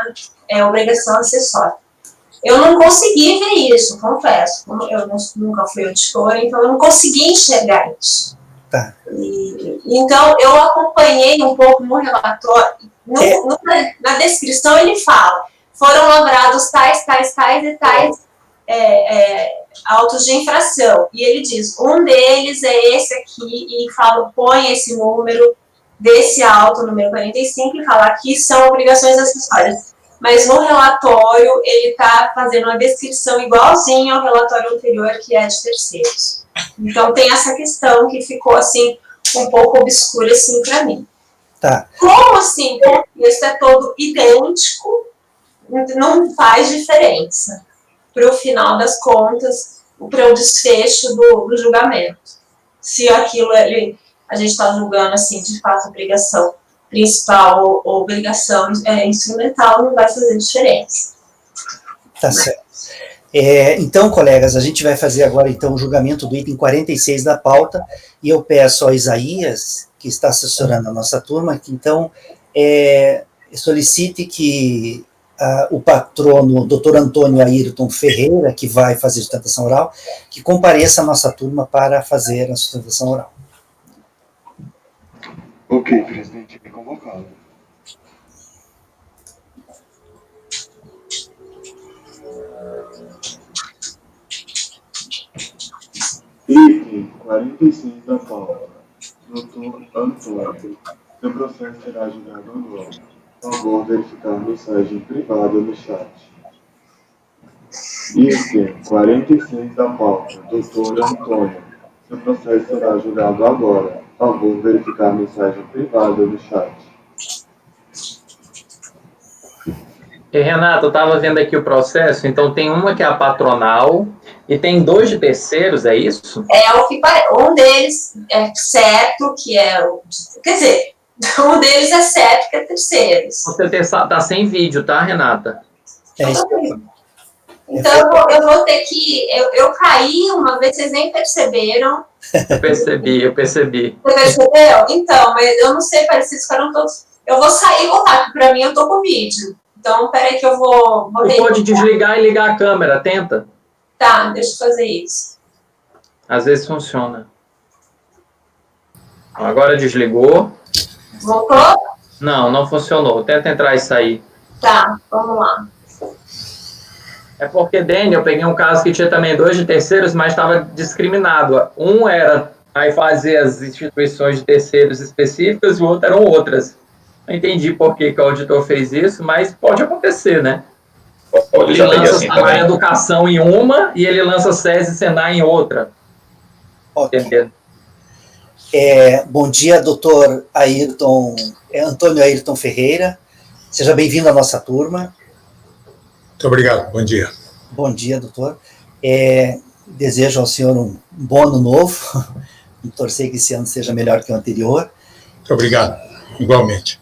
obrigação acessória. Eu não consegui ver isso, confesso. Eu nunca fui auditora, então eu não consegui enxergar isso. Tá. Então, eu acompanhei um pouco no relatório. Na descrição ele fala, foram lavrados tais e tais autos de infração. E ele diz, um deles é esse aqui, e põe esse número desse auto, número 45, e fala, aqui são obrigações acessórias. Mas no relatório, ele está fazendo uma descrição igualzinha ao relatório anterior, que é de terceiros. Então, tem essa questão que ficou, assim, um pouco obscura, assim, para mim. Tá. Como, assim, isso é todo idêntico, não faz diferença para o final das contas, para o desfecho do julgamento. Se aquilo, a gente está julgando, assim, de fato, obrigação principal ou obrigação instrumental, não vai fazer diferença. Tá certo. Então, colegas, a gente vai fazer agora, então, o julgamento do item 46 da pauta, e eu peço ao Isaías, que está assessorando a nossa turma, que, então, solicite que o patrono, Dr. Antônio Ayrton Ferreira, que vai fazer a sustentação oral, que compareça à nossa turma para fazer a sustentação oral. Ok, presidente, me convocado. Item 46 da pauta. Dr. Antônio. Seu processo será julgado agora. Por favor, verificar a mensagem privada no chat. Item 46 da pauta. Dr. Antônio. Seu processo será julgado agora. Por favor, verificar a mensagem privada no chat. Renato, eu estava vendo aqui o processo, então tem uma que é a patronal e tem 2 de terceiros, é isso? Um deles é certo, que é o... Quer dizer, um deles é certo, que é terceiros. Você está sem vídeo, tá, Renata? Então, eu vou ter que... Eu caí uma vez, vocês nem perceberam. Eu percebi. Você percebeu? Então, mas eu não sei, parece que eles ficaram todos... Eu vou sair e voltar, porque para mim eu tô com vídeo. Então, peraí que eu vou... Você pode desligar e ligar a câmera, tenta. Tá, deixa eu fazer isso. Às vezes funciona. Agora desligou. Voltou? Não funcionou. Tenta entrar e sair. Tá, vamos lá. É porque, Dani, eu peguei um caso que tinha também 2 de terceiros, mas estava discriminado. Um era aí fazer as instituições de terceiros específicas e o outro eram outras. Não entendi por que o auditor fez isso, mas pode acontecer, né? Ele lança assim a educação em uma e ele lança SES e Senai em outra. Entendeu? Bom dia, doutor Antônio Ayrton Ferreira. Seja bem-vindo à nossa turma. Muito obrigado, bom dia. Bom dia, doutor. Desejo ao senhor um bom ano novo. Torcer que esse ano seja melhor que o anterior. Muito obrigado, igualmente.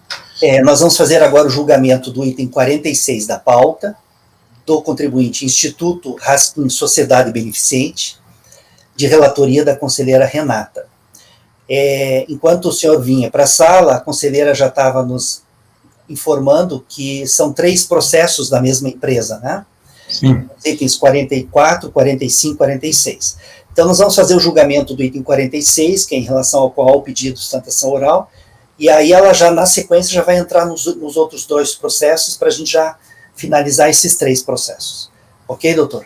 Nós vamos fazer agora o julgamento do item 46 da pauta, do contribuinte, Instituto Raskin Sociedade Beneficente, de relatoria da conselheira Renata. Enquanto o senhor vinha para a sala, a conselheira já estava nos informando que são 3 processos da mesma empresa, né? Sim. Os itens 44, 45, 46. Então, nós vamos fazer o julgamento do item 46, que é em relação ao qual o pedido de sustentação oral, e aí ela já, na sequência, já vai entrar nos outros 2 processos, para a gente já finalizar esses 3 processos. Ok, doutor?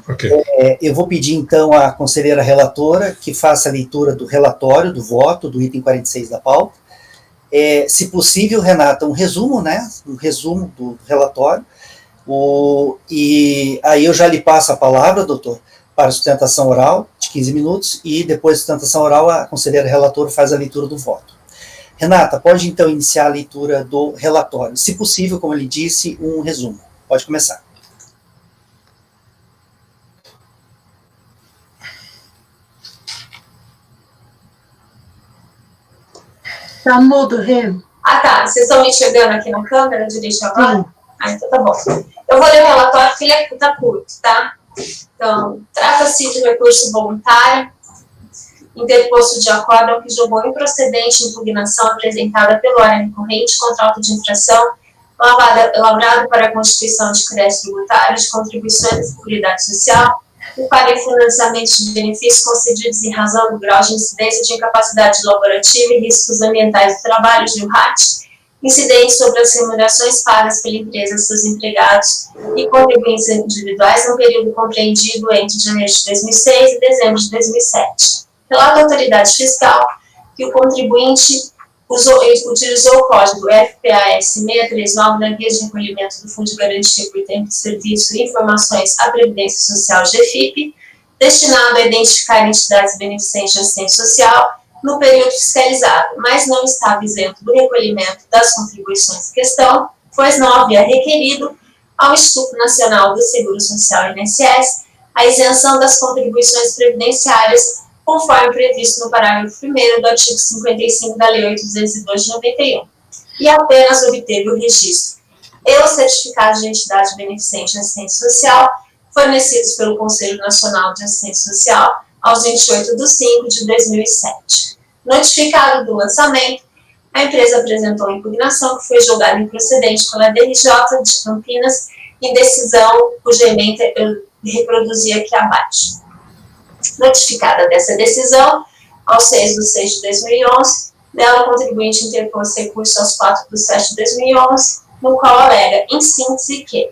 Ok. Eu vou pedir, então, à conselheira relatora que faça a leitura do relatório, do voto, do item 46 da pauta. Se possível, Renata, um resumo, né? Um resumo do relatório. E aí eu já lhe passo a palavra, doutor, para a sustentação oral, de 15 minutos, e depois da sustentação oral, a conselheira relatora faz a leitura do voto. Renata, pode, então, iniciar a leitura do relatório. Se possível, como ele disse, um resumo. Pode começar. Tá mudo, Rê. Ah, tá. Vocês estão me enxergando aqui na câmera direito agora? Sim. Ah, então tá bom. Eu vou ler o relatório, que ele tá curto, tá? Então, trata-se de recurso voluntário, interposto de acordo ao que julgou improcedente impugnação apresentada pelo área recorrente contra auto de infração, lavrado para a constituição de crédito tributário, de contribuições de seguridade social e para financiamento de benefícios concedidos em razão do grau de incidência de incapacidade laborativa e riscos ambientais do trabalho de URAT, incidentes sobre as remunerações pagas pela empresa a seus empregados e contribuintes individuais no período compreendido entre janeiro de 2006 e dezembro de 2007. Relata a autoridade fiscal que o contribuinte utilizou o código FPAS 639 na guia de recolhimento do Fundo de Garantia por Tempo de Serviço e Informações à Previdência Social GFIP, destinado a identificar entidades beneficentes de assistência social no período fiscalizado, mas não estava isento do recolhimento das contribuições em questão, pois não havia requerido ao Instituto Nacional do Seguro Social, INSS, a isenção das contribuições previdenciárias, conforme previsto no parágrafo 1º do artigo 55 da Lei 8.202 de 91, e apenas obteve o registro e o certificado de entidade beneficente de assistência social fornecidos pelo Conselho Nacional de Assistência Social aos 28 de 5 de 2007. Notificado do lançamento, a empresa apresentou impugnação que foi julgada improcedente pela DRJ de Campinas em decisão cuja ementa eu reproduzi aqui abaixo. Notificada dessa decisão, ao 6 de 6 de 2011, dela o contribuinte interpôs recurso aos 4 de 7 de 2011, no qual alega, em síntese, que,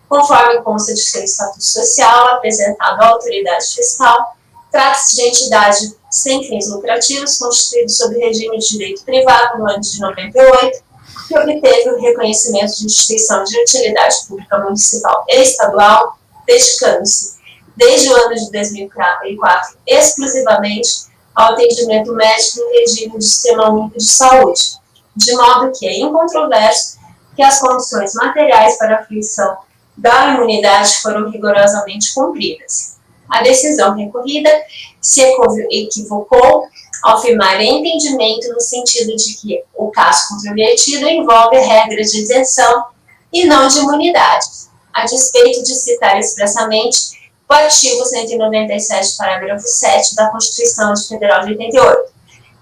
conforme consta de seu estatuto social apresentado à autoridade fiscal, trata-se de entidade sem fins lucrativos, constituída sob regime de direito privado no ano de 98, que obteve o reconhecimento de instituição de utilidade pública municipal e estadual, dedicando-se, desde o ano de 2004, exclusivamente ao atendimento médico no regime de Sistema Único de Saúde, de modo que é incontroverso que as condições materiais para a fruição da imunidade foram rigorosamente cumpridas. A decisão recorrida se equivocou ao afirmar entendimento no sentido de que o caso controvertido envolve regras de isenção e não de imunidade, a despeito de citar expressamente o artigo 197, parágrafo 7 da Constituição Federal de 88,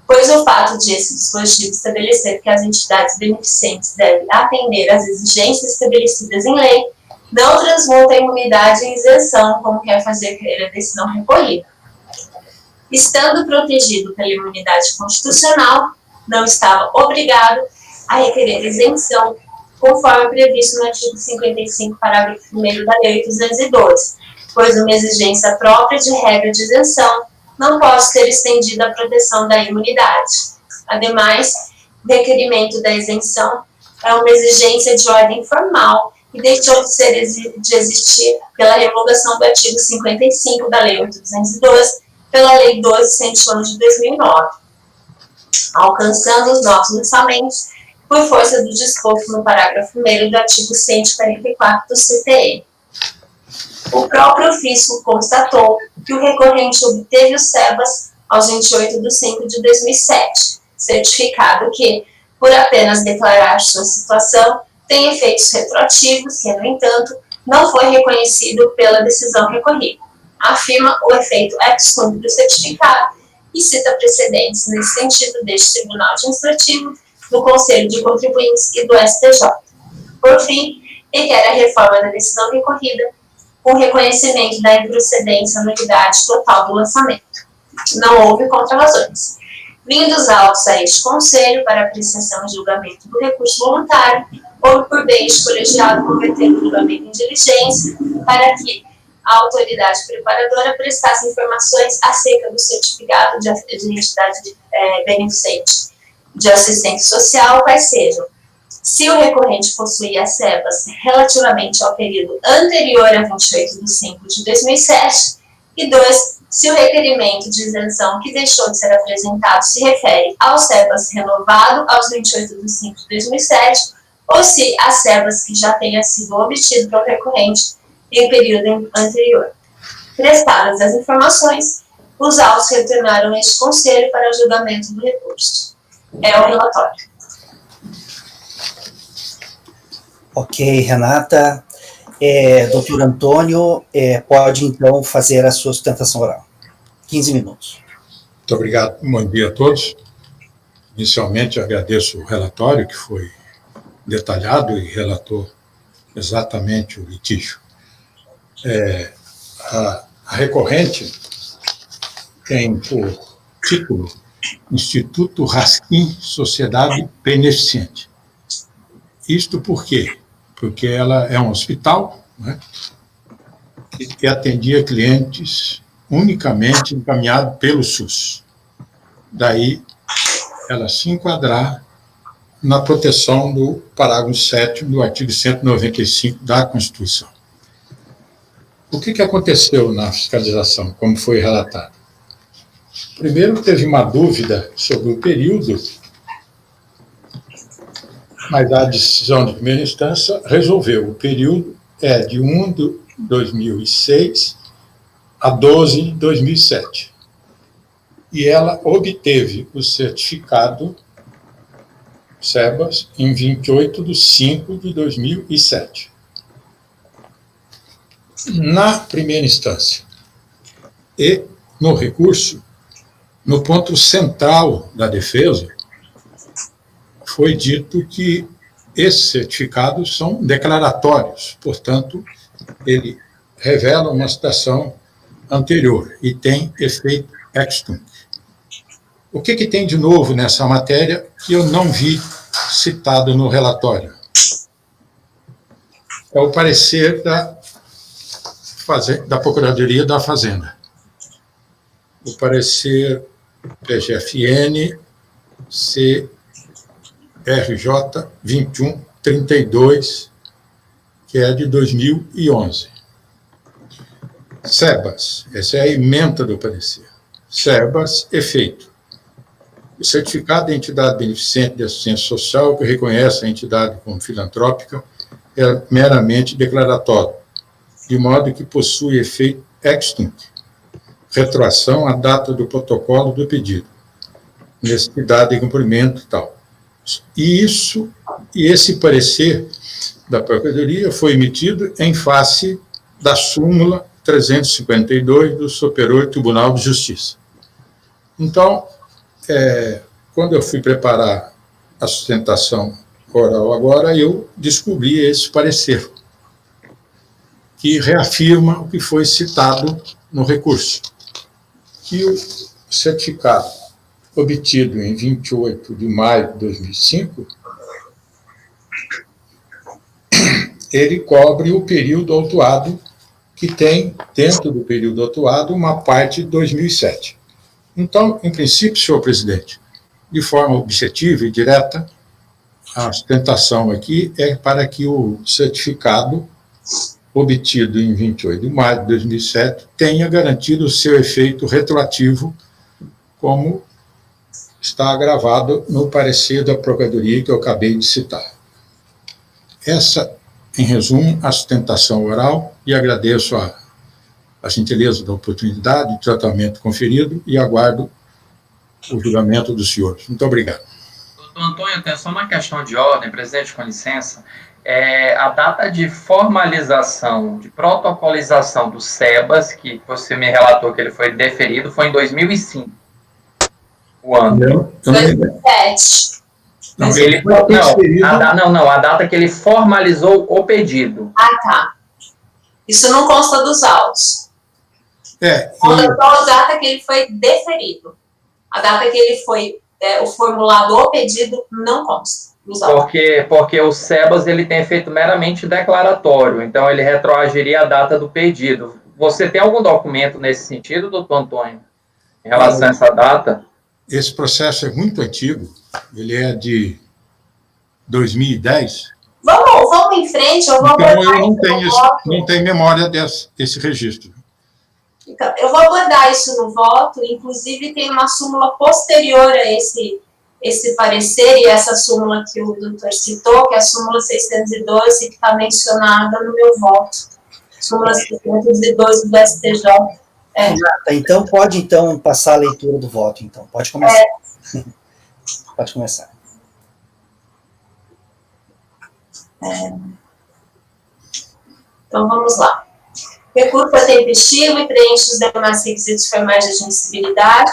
pois o fato de esse dispositivo estabelecer que as entidades beneficentes devem atender às exigências estabelecidas em lei não transmuta a imunidade em isenção, como quer fazer crer a decisão recorrida. Estando protegido pela imunidade constitucional, não estava obrigado a requerer isenção, conforme previsto no artigo 55, parágrafo 1º da Lei 812, pois uma exigência própria de regra de isenção não pode ser estendida à proteção da imunidade. Ademais, o requerimento da isenção é uma exigência de ordem formal e deixou de existir pela revogação do artigo 55 da Lei 812, pela Lei 12.111 de 2009, alcançando os novos lançamentos por força do disposto no parágrafo 1º do artigo 144 do CTE. O próprio ofício constatou que o recorrente obteve os SEBAS aos 28 de 5 de 2007, certificado que, por apenas declarar sua situação, tem efeitos retroativos que, no entanto, não foi reconhecido pela decisão recorrida. Afirma o efeito ex tunc do certificado e cita precedentes nesse sentido deste Tribunal Administrativo, do Conselho de Contribuintes e do STJ. Por fim, requer a reforma da decisão recorrida, com reconhecimento da improcedência nulidade total do lançamento. Não houve contrarrazões. Vindos autos a este Conselho para apreciação e julgamento do recurso voluntário, houve por bem de colegiado converter o julgamento em diligência para que a autoridade preparadora prestasse informações acerca do certificado de entidade beneficente de assistência social, quais sejam: se o recorrente possuía SEBAS relativamente ao período anterior a 28 de 5 de 2007, e 2, se o requerimento de isenção que deixou de ser apresentado se refere ao SEBAS renovado aos 28 de 5 de 2007, ou se a SEBAS que já tenha sido obtido pelo recorrente em período anterior. Prestadas as informações, os autos retornaram a este Conselho para o julgamento do recurso. É o relatório. Ok, Renata. Doutor Antônio, pode então fazer a sua sustentação oral. 15 minutos. Muito obrigado. Bom dia a todos. Inicialmente, agradeço o relatório, que foi detalhado e relatou exatamente o litígio. A recorrente tem por título Instituto Raskin Sociedade Beneficente. Isto por quê? Porque ela é um hospital, né, que atendia clientes unicamente encaminhados pelo SUS. Daí, ela se enquadrar na proteção do parágrafo 7º do artigo 195 da Constituição. O que aconteceu na fiscalização, como foi relatado? Primeiro, teve uma dúvida sobre o período, mas a decisão de primeira instância resolveu. O período é de 1 de 2006 a 12 de 2007. E ela obteve o certificado SEBAS em 28 de 5 de 2007. Na primeira instância e no recurso, no ponto central da defesa, foi dito que esses certificados são declaratórios, portanto, ele revela uma situação anterior e tem efeito ex tunc. O que tem de novo nessa matéria que eu não vi citado no relatório? É o parecer da Procuradoria da Fazenda. O parecer PGFN CRJ 2132, que é de 2011. SEBAS, essa é a ementa do parecer. SEBAS, efeito. O certificado de entidade beneficente de assistência social, que reconhece a entidade como filantrópica, é meramente declaratório, de modo que possui efeito ex tunc, retroação à data do protocolo do pedido, necessidade de cumprimento e tal. E esse parecer da Procuradoria foi emitido em face da súmula 352 do Superior Tribunal de Justiça. Então, quando eu fui preparar a sustentação oral agora, eu descobri esse parecer, que reafirma o que foi citado no recurso, que o certificado obtido em 28 de maio de 2005, ele cobre o período autuado, que tem, dentro do período autuado, uma parte de 2007. Então, em princípio, senhor presidente, de forma objetiva e direta, a sustentação aqui é para que o certificado obtido em 28 de maio de 2007 tenha garantido o seu efeito retroativo, como está gravado no parecer da Procuradoria que eu acabei de citar. Essa, em resumo, a sustentação oral, e agradeço a gentileza da oportunidade de tratamento conferido e aguardo o julgamento dos senhores. Muito obrigado. Doutor Antônio, tem só uma questão de ordem, presidente, com licença. a data de formalização, de protocolização do SEBAS, que você me relatou que ele foi deferido, foi em 2005. O ano. 2007. A data que ele formalizou o pedido. Ah, tá. Isso não consta dos autos. Consta só a data que ele foi deferido. A data que ele foi, o formulado o pedido, não consta dos autos. Porque o SEBAS ele tem efeito meramente declaratório, então ele retroagiria a data do pedido. Você tem algum documento nesse sentido, doutor Antônio, em relação a essa data? Esse processo é muito antigo, ele é de 2010. Vamos em frente, eu vou abordar. Então, eu não tenho memória desse registro. Então, eu vou abordar isso no voto, inclusive tem uma súmula posterior a esse parecer, e essa súmula que o doutor citou, que é a súmula 612, que está mencionada no meu voto. Súmula 612 do STJ. Então, pode passar a leitura do voto, então. Pode começar. Pode começar. Então, vamos lá. Recurso é tempestivo e preenche os demais requisitos formais de admissibilidade,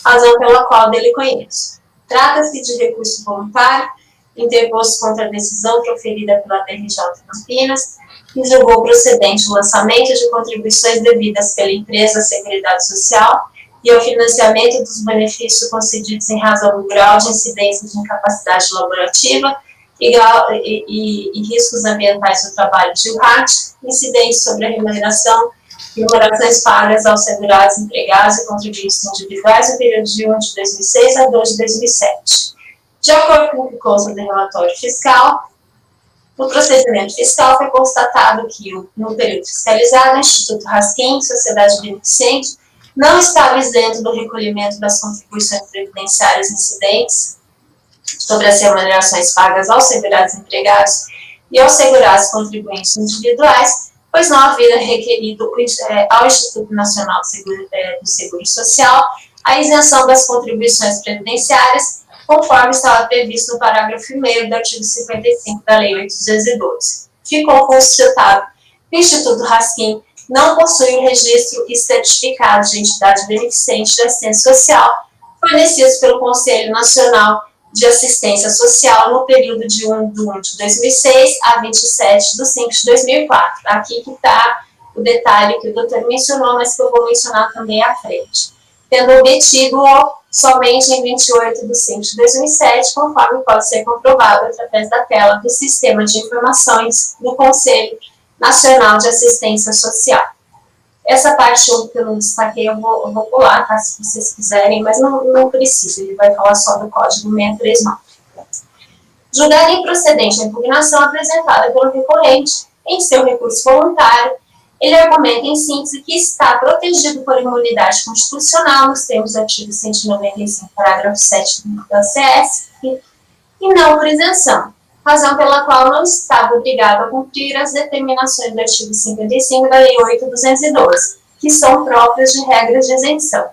razão pela qual dele conheço. Trata-se de recurso voluntário, interposto contra a decisão proferida pela TRJ Campinas, que julgou procedente o lançamento de contribuições devidas pela empresa à Seguridade Social e ao financiamento dos benefícios concedidos em razão do grau de incidência de incapacidade laborativa e riscos ambientais do trabalho de URAT, incidentes sobre a remunerações pagas aos segurados, empregados e contribuintes individuais no período de 1 de 2006 a 2 de 2007. De acordo com o que consta do relatório fiscal, no procedimento fiscal foi constatado que, no período fiscalizado, o Instituto Raskin, Sociedade Beneficente, não estava isento do recolhimento das contribuições previdenciárias incidentes sobre as remunerações pagas aos segurados empregados e aos segurados contribuintes individuais, pois não havia requerido ao Instituto Nacional do Seguro Social a isenção das contribuições previdenciárias, conforme estava previsto no parágrafo 1º do artigo 55 da Lei 8.212. Ficou constatado que o Instituto Raskin não possui o registro e certificado de entidade beneficente de assistência social fornecidos pelo Conselho Nacional de Assistência Social no período de 1 de 2006 a 27 de 5 de 2004. Aqui que está o detalhe que o doutor mencionou, mas que eu vou mencionar também à frente. Tendo obtido-o somente em 28 de 5 de 2007, conforme pode ser comprovado através da tela do Sistema de Informações do Conselho Nacional de Assistência Social. Essa parte que eu não destaquei, eu vou pular, tá, se vocês quiserem, mas não precisa, ele vai falar só do Código 639. Julgar improcedente a impugnação apresentada pelo recorrente em seu recurso voluntário, ele argumenta em síntese que está protegido por imunidade constitucional nos termos do artigo 195, parágrafo 7 da CS, e não por isenção, razão pela qual não estava obrigado a cumprir as determinações do artigo 55 da Lei 8.212, que são próprias de regras de isenção,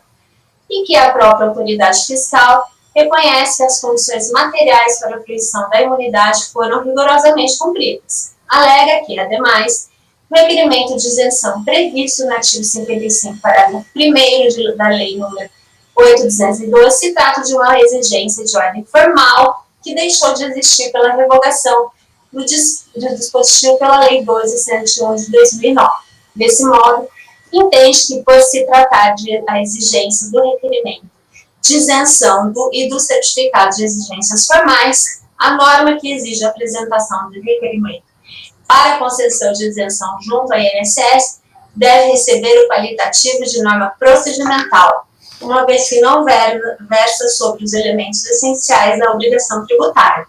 e que a própria autoridade fiscal reconhece que as condições materiais para a fruição da imunidade foram rigorosamente cumpridas. Alega que, ademais, o requerimento de isenção previsto no artigo 55, parágrafo 1º da Lei nº 8.212 se trata de uma exigência de ordem formal que deixou de existir pela revogação do dispositivo pela Lei 12.101 de 2009. Desse modo, entende que, por se tratar de a exigência do requerimento de isenção e do certificado de exigências formais, a norma que exige a apresentação do requerimento para a concessão de isenção junto à INSS deve receber o qualitativo de norma procedimental, uma vez que não versa sobre os elementos essenciais da obrigação tributária,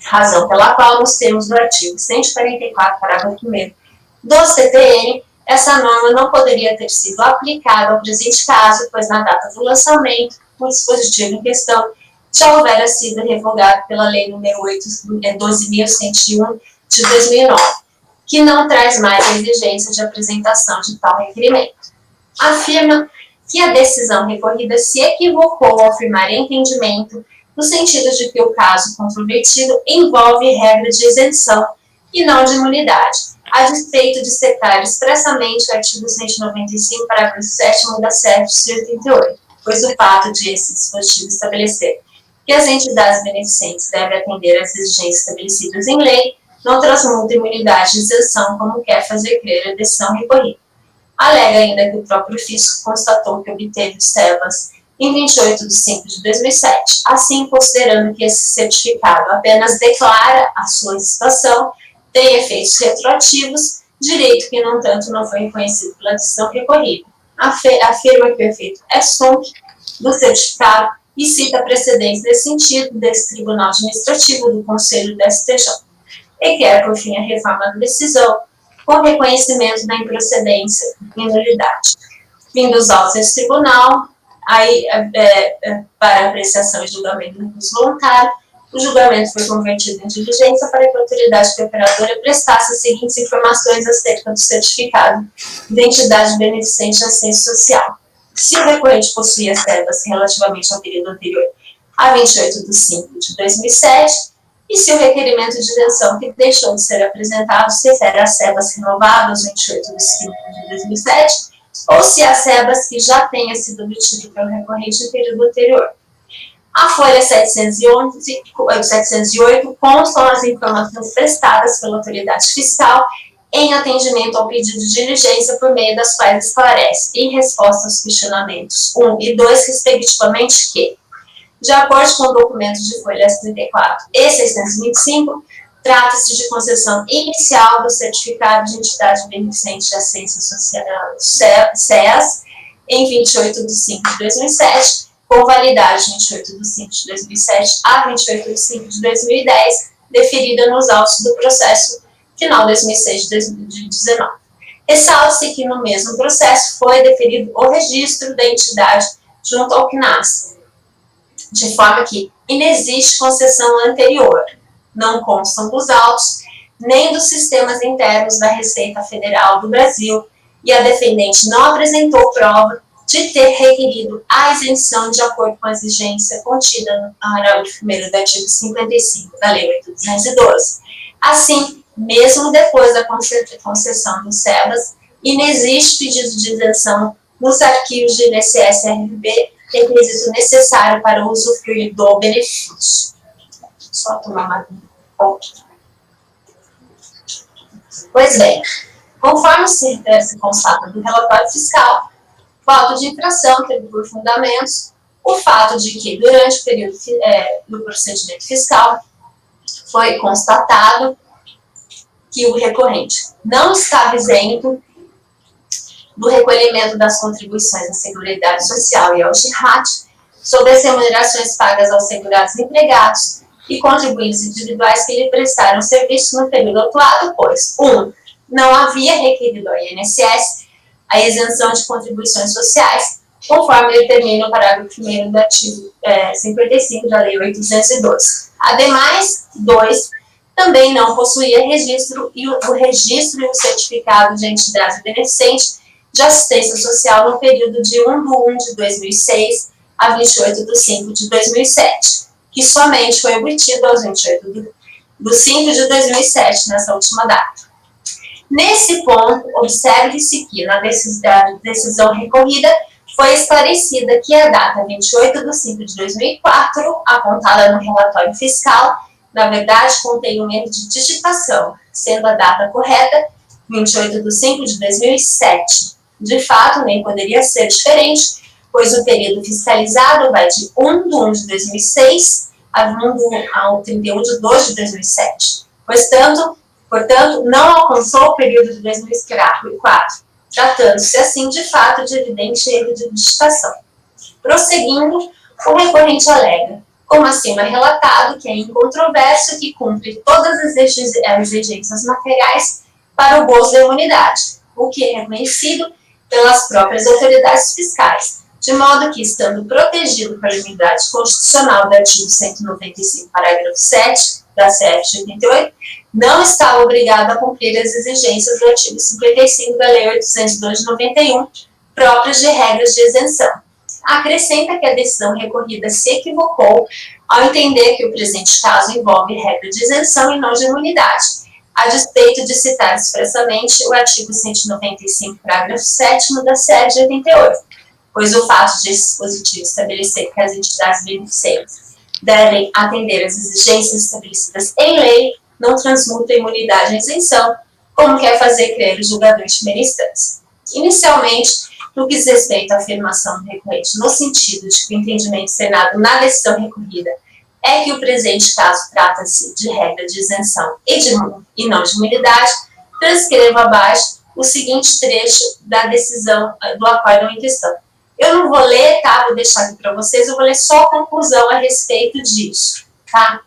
razão pela qual, nos termos do artigo 144, parágrafo 1º do CTN, essa norma não poderia ter sido aplicada ao presente caso, pois na data do lançamento, o dispositivo em questão já houvera sido revogado pela Lei nº 12.101 de 2009, que não traz mais a exigência de apresentação de tal requerimento. Afirma que a decisão recorrida se equivocou ao afirmar entendimento no sentido de que o caso comprometido envolve regra de isenção e não de imunidade, a despeito de citar expressamente o artigo 195, parágrafo 7º da CEF de 88, pois o fato de esse dispositivo estabelecer que as entidades beneficentes devem atender às exigências estabelecidas em lei não transmuta imunidade de isenção, como quer fazer crer a decisão recorrida. Alega ainda que o próprio fisco constatou que obteve o SEBAS em 28 de 5 de 2007, assim considerando que esse certificado apenas declara a sua situação, tem efeitos retroativos, direito que, no entanto, não foi reconhecido pela decisão recorrida. Afirma que o efeito é SUNC do certificado e cita precedentes nesse sentido desse Tribunal Administrativo do Conselho do STJ. E quer, por fim, a reforma da decisão, com reconhecimento da improcedência e nulidade. Fim dos autos desse tribunal, para apreciação e julgamento do recurso voluntário, o julgamento foi convertido em diligência para que a autoridade operadora prestasse as seguintes informações acerca do certificado de entidade beneficente de assistência social. Se o recorrente possuía SEBAS relativamente ao período anterior a 28 de 5 de 2007, e se o requerimento de isenção que deixou de ser apresentado se refere a SEBAS renovadas 28 de 5 de 2007, ou se a SEBAS que já tenha sido obtido pelo recorrente no período anterior. A folha 708 constam as informações prestadas pela autoridade fiscal em atendimento ao pedido de diligência por meio das quais esclarece, em resposta aos questionamentos 1 e 2, respectivamente, que, de acordo com o documento de folhas 34 e 625, trata-se de concessão inicial do Certificado de Entidade Beneficente de Assistência Social, CEAS, em 28 de 5 de 2007, com validade de 28 de 5 de 2007 a 28 de 5 de 2010, deferida nos autos do processo final 2006 de 2019. Ressalta-se que no mesmo processo foi deferido o registro da entidade junto ao CNAS, de forma que inexiste concessão anterior, não constam dos autos, nem dos sistemas internos da Receita Federal do Brasil, e a defendente não apresentou prova de ter requerido a isenção de acordo com a exigência contida no parágrafo 1º do artigo 55 da Lei 8.212. Assim, mesmo depois da concessão do SEBAS, inexiste pedido de isenção nos arquivos de INSS-RB, requisito necessário para o usufruir do benefício. Só tomar uma ponta. Pois bem, conforme se constata do relatório fiscal, o auto de infração teve por fundamentos o fato de que, durante o período do procedimento fiscal, foi constatado que o recorrente não estava isento do recolhimento das contribuições à Seguridade Social e ao GIRAT sobre as remunerações pagas aos segurados empregados e contribuintes individuais que lhe prestaram serviço no período atuado, pois 1. Não havia requerido ao INSS a isenção de contribuições sociais, conforme determina o parágrafo 1º do artigo 55 da Lei 8.212. Ademais, 2. Também não possuía registro e o registro e o certificado de entidade beneficente de assistência social no período de 1 de 1 de 2006 a 28 de 5 de 2007, que somente foi obtido aos 28 de 5 de 2007, nessa última data. Nesse ponto, observe-se que na decisão recorrida foi esclarecida que a data 28 de 5 de 2004, apontada no relatório fiscal, na verdade contém um erro de digitação, sendo a data correta 28 de 5 de 2007. De fato, nem poderia ser diferente, pois o período fiscalizado vai de 1 de 1 de 2006 ao 31 de 2 de 2007. Portanto, não alcançou o período de 2004, tratando-se assim, de fato, de evidente erro de digitação. Prosseguindo, o recorrente alega, como acima relatado, que é incontroverso que cumpre todas as exigências materiais para o gozo da imunidade, o que é reconhecido pelas próprias autoridades fiscais, de modo que, estando protegido pela imunidade constitucional do artigo 195, parágrafo 7 da CEF de 88, não estava obrigado a cumprir as exigências do artigo 55 da Lei 802 de 91, próprias de regras de isenção. Acrescenta que a decisão recorrida se equivocou ao entender que o presente caso envolve regra de isenção e não de imunidade, a despeito de citar expressamente o artigo 195, parágrafo 7º da CE de 88, pois o fato de esse dispositivo estabelecer que as entidades beneficentes devem atender às exigências estabelecidas em lei não transmuta a imunidade à isenção, como quer fazer crer o julgador de primeira instância. Inicialmente, no que diz respeito à afirmação do recorrente no sentido de que o entendimento externado na decisão recorrida é que o presente caso trata-se de regra de isenção e não de imunidade, transcrevo abaixo o seguinte trecho da decisão do acórdão em questão. Eu não vou ler, tá? Vou deixar aqui para vocês, eu vou ler só a conclusão a respeito disso, tá?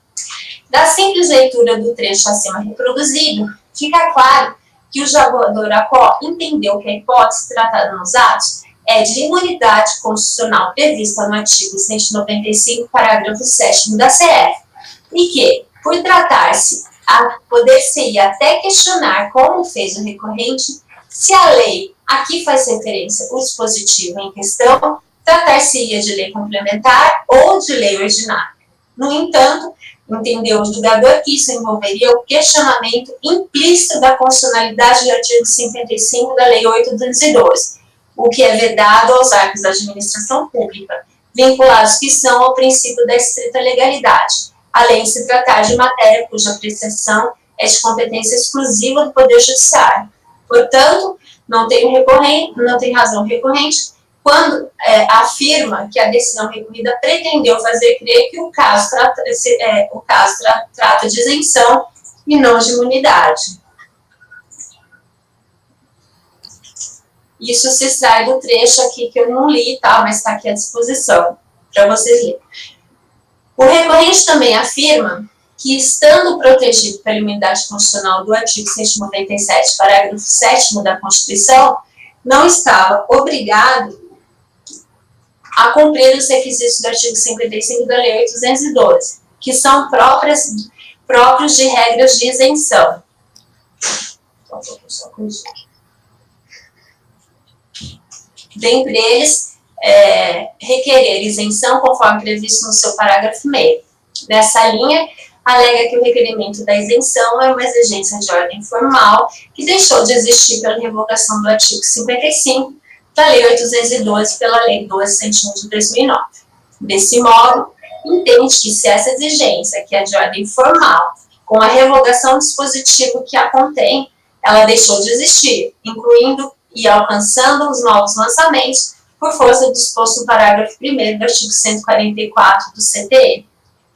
Da simples leitura do trecho acima reproduzido, fica claro que o julgador Acó entendeu que a hipótese tratada nos atos é de imunidade constitucional prevista no artigo 195, parágrafo 7º da CF, e que, por tratar-se, poder-se-ir até questionar, como fez o recorrente, se a lei a que faz referência o dispositivo em questão tratar-se-ia de lei complementar ou de lei ordinária. No entanto, entendeu o julgador que isso envolveria o questionamento implícito da constitucionalidade do artigo 55 da Lei 8.212, o que é vedado aos atos da administração pública, vinculados que são ao princípio da estrita legalidade, além de se tratar de matéria cuja apreciação é de competência exclusiva do Poder Judiciário. Portanto, não tem razão recorrente quando afirma que a decisão recorrida pretendeu fazer crer que o caso trata de isenção e não de imunidade. Isso se extrai do trecho aqui que eu não li, tá? Mas está aqui à disposição para vocês lerem. O recorrente também afirma que, estando protegido pela imunidade constitucional do artigo 197, parágrafo 7º da Constituição, não estava obrigado a cumprir os requisitos do artigo 55 da Lei 8.212, que são próprios de regras de isenção. Dentre eles, requerer isenção conforme previsto no seu parágrafo 6º. Nessa linha, alega que o requerimento da isenção é uma exigência de ordem formal que deixou de existir pela revogação do artigo 55 da Lei 8.212 pela Lei 12.101 de 2009. Desse modo, entende que se essa exigência, que é de ordem formal, com a revogação do dispositivo que a contém, ela deixou de existir, incluindo e alcançando os novos lançamentos por força do disposto no parágrafo 1º do artigo 144 do CTE,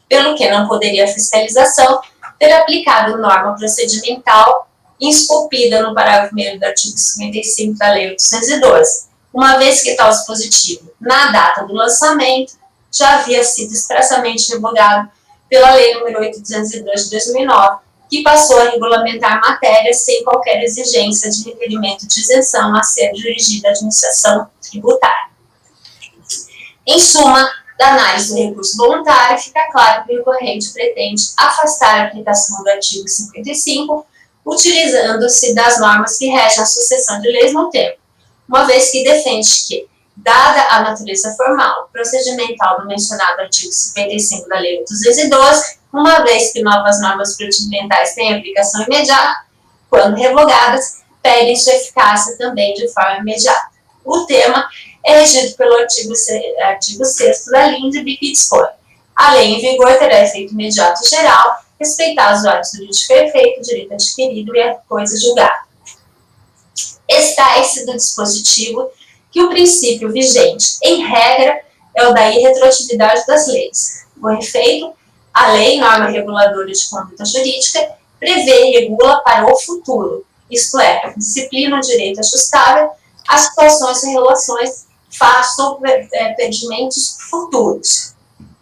pelo que não poderia a fiscalização ter aplicado norma procedimental esculpida no parágrafo 1º do artigo 55 da Lei 8.212, uma vez que tal dispositivo, na data do lançamento, já havia sido expressamente revogado pela Lei nº 8.202 de 2009, que passou a regulamentar matérias sem qualquer exigência de requerimento de isenção a ser dirigida à administração tributária. Em suma, da análise do recurso voluntário, fica claro que o recorrente pretende afastar a aplicação do artigo 55, utilizando-se das normas que regem a sucessão de leis no tempo, uma vez que defende que, dada a natureza formal procedimental do mencionado artigo 55 da Lei 8.212, uma vez que novas normas procedimentais têm aplicação imediata, quando revogadas, perdem sua eficácia também de forma imediata. O tema é regido pelo artigo 6º da LINDB, que dispõe: a lei em vigor terá efeito imediato geral, respeitados os atos jurídicos perfeitos, direito adquirido e a coisa julgada. Extrai-se do dispositivo que o princípio vigente, em regra, é o da irretroatividade das leis. Com efeito, a lei, norma reguladora de conduta jurídica, prevê e regula para o futuro, isto é, disciplina o direito ajustável às situações e relações, fatos ou perdimentos futuros.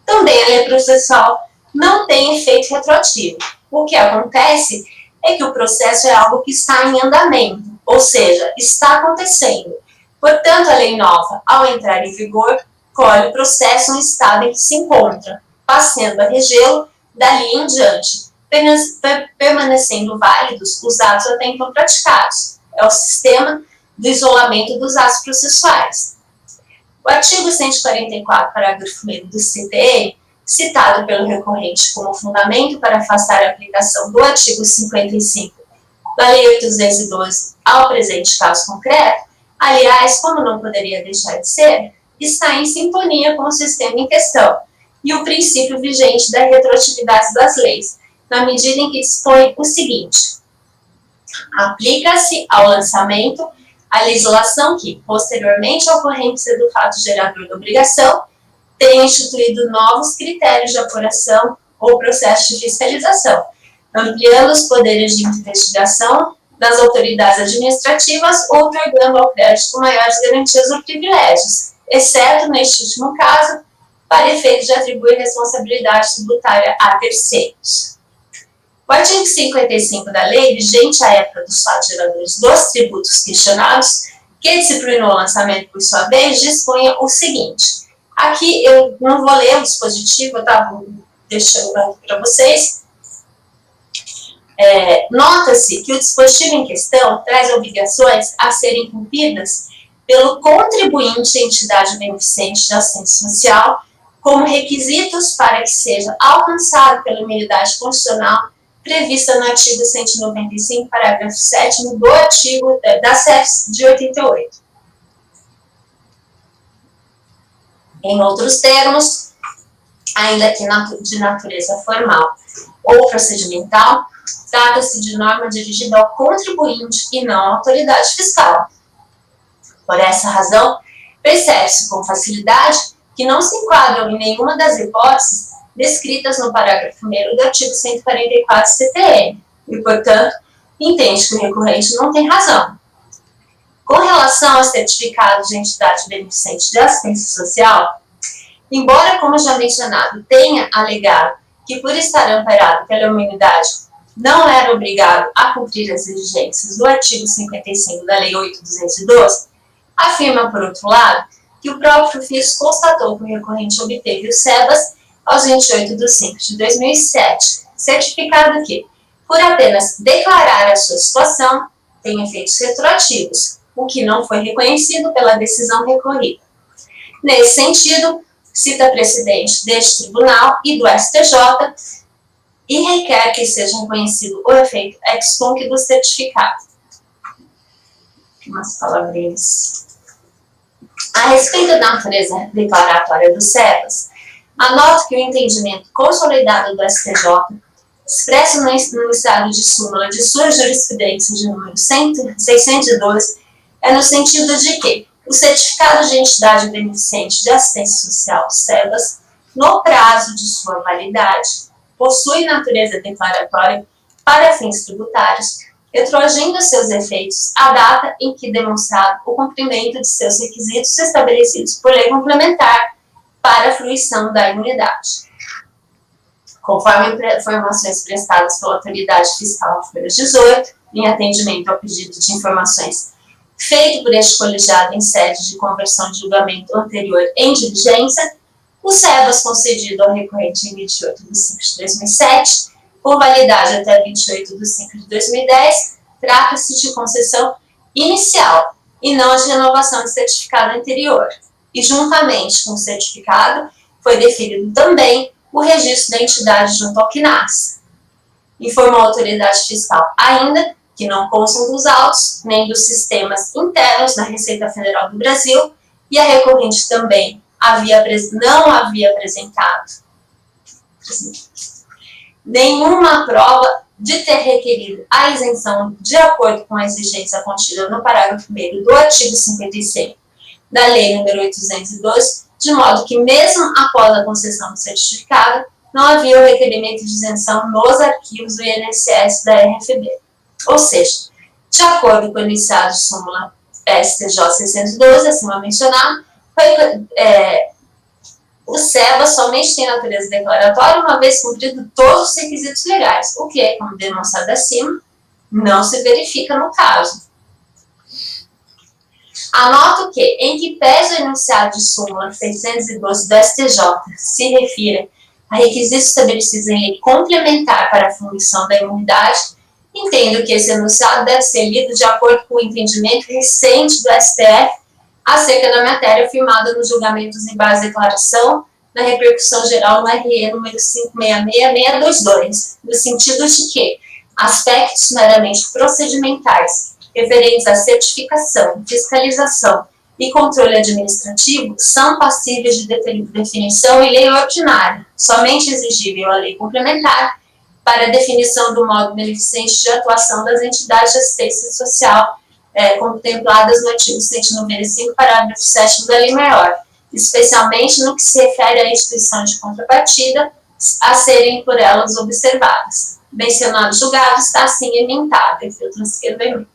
Também a lei processual não tem efeito retroativo. O que acontece é que o processo é algo que está em andamento, ou seja, está acontecendo. Portanto, a lei nova, ao entrar em vigor, colhe o processo no estado em que se encontra, passando a regê-lo dali em diante, permanecendo válidos os atos até então praticados. É o sistema do isolamento dos atos processuais. O artigo 144, parágrafo 1º do CTE, citado pelo recorrente como fundamento para afastar a aplicação do artigo 55 da Lei 8.212 ao presente caso concreto, aliás, como não poderia deixar de ser, está em sintonia com o sistema em questão e o princípio vigente da retroatividade das leis, na medida em que dispõe o seguinte: aplica-se ao lançamento a legislação que, posteriormente à ocorrência do fato gerador da obrigação, tenha instituído novos critérios de apuração ou processo de fiscalização, ampliando os poderes de investigação das autoridades administrativas ou otorgando ao crédito maiores garantias ou privilégios, exceto, neste último caso, para efeito de atribuir responsabilidade tributária a terceiros. O artigo 55 da lei, vigente à época dos fatos geradores dos tributos questionados, que disciplinou o lançamento por sua vez, dispunha o seguinte. Aqui eu não vou ler o dispositivo, eu estava deixando para vocês. Nota-se que o dispositivo em questão traz obrigações a serem cumpridas pelo contribuinte e entidade beneficente de assistência social como requisitos para que seja alcançado pela imunidade constitucional prevista no artigo 195, parágrafo 7º do artigo da CEFS de 88. Em outros termos, ainda que de natureza formal ou procedimental, trata-se de norma dirigida ao contribuinte e não à autoridade fiscal. Por essa razão, percebe-se com facilidade que não se enquadram em nenhuma das hipóteses descritas no parágrafo 1º do artigo 144 CTN e, portanto, entende que o recorrente não tem razão. Com relação ao certificado de entidade beneficente de assistência social, embora, como já mencionado, tenha alegado que, por estar amparado pela imunidade, não era obrigado a cumprir as exigências do artigo 55 da Lei 8.212, afirma, por outro lado, que o próprio fisco constatou que o recorrente obteve o SEBAS aos 28 de 5 de 2007, certificado que, por apenas declarar a sua situação, tem efeitos retroativos, o que não foi reconhecido pela decisão recorrida. Nesse sentido, cita precedente deste tribunal e do STJ e requer que seja reconhecido o efeito ex tunc do certificado. Umas palavrinhas. A respeito da natureza declaratória do SEBAS, anoto que o entendimento consolidado do STJ, expresso no enunciado de súmula de sua jurisprudência de número 612, é no sentido de que o certificado de entidade beneficente de assistência social, SEBAS, no prazo de sua validade, possui natureza declaratória para fins tributários, retroagindo seus efeitos à data em que demonstrado o cumprimento de seus requisitos estabelecidos por lei complementar para a fruição da imunidade. Conforme informações prestadas pela autoridade fiscal folha 18, em atendimento ao pedido de informações feito por este colegiado em sede de conversão de julgamento anterior em diligência, o SEBAS concedido ao recorrente em 28 de 5 de 2007, por validade até 28 de 5 de 2010, trata-se de concessão inicial e não de renovação de certificado anterior. E, juntamente com o certificado, foi definido também o registro da entidade junto ao CNAS. Informou a autoridade fiscal ainda que não constam dos autos, nem dos sistemas internos da Receita Federal do Brasil, e a recorrente também não havia apresentado nenhuma prova de ter requerido a isenção de acordo com a exigência contida no parágrafo 1º do artigo 55 da Lei nº 8.212, de modo que, mesmo após a concessão do certificado, não havia o requerimento de isenção nos arquivos do INSS da RFB. Ou seja, de acordo com o enunciado de súmula STJ 612, acima mencionado, o SEBAS somente tem natureza declaratória uma vez cumprido todos os requisitos legais, o que, como demonstrado acima, não se verifica no caso. Anoto que, em que pese o enunciado de súmula 612 do STJ se refira a requisitos estabelecidos em lei complementar para a fruição da imunidade, entendo que esse enunciado deve ser lido de acordo com o entendimento recente do STF acerca da matéria firmada nos julgamentos em base à declaração na repercussão geral no RE número 566622, no sentido de que, Aspectos meramente procedimentais, referentes à certificação, fiscalização e controle administrativo, são passíveis de definição em lei ordinária, somente exigível a lei complementar, para a definição do modo beneficente de atuação das entidades de assistência social contempladas no artigo 195, parágrafo 7º da Lei Maior, especialmente no que se refere à instituição de contrapartida a serem por elas observadas. Mencionado julgado está assim emendado, eu transcrevo em.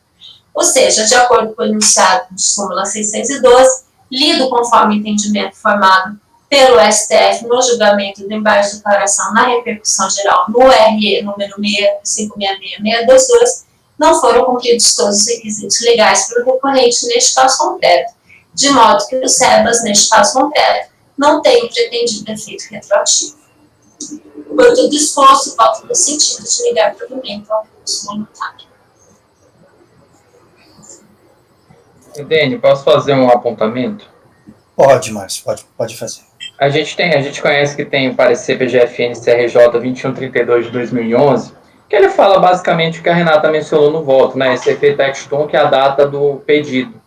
Ou seja, de acordo com o enunciado de súmula 612, lido conforme entendimento formado pelo STF no julgamento do embargo de declaração na repercussão geral no RE número 566622, não foram cumpridos todos os requisitos legais pelo recorrente neste caso concreto, de modo que o SEBAS, neste caso concreto, não tem o pretendido efeito retroativo. Por tudo exposto, voto no sentido de negar provimento ao recurso voluntário. Dene, posso fazer um apontamento? Pode, Márcio, pode fazer. A gente conhece que tem o parecer PGFN-CRJ 2132 de 2011, que ele fala basicamente o que a Renata mencionou no voto, né? Esse efeito ex-tunc, que é a data do pedido.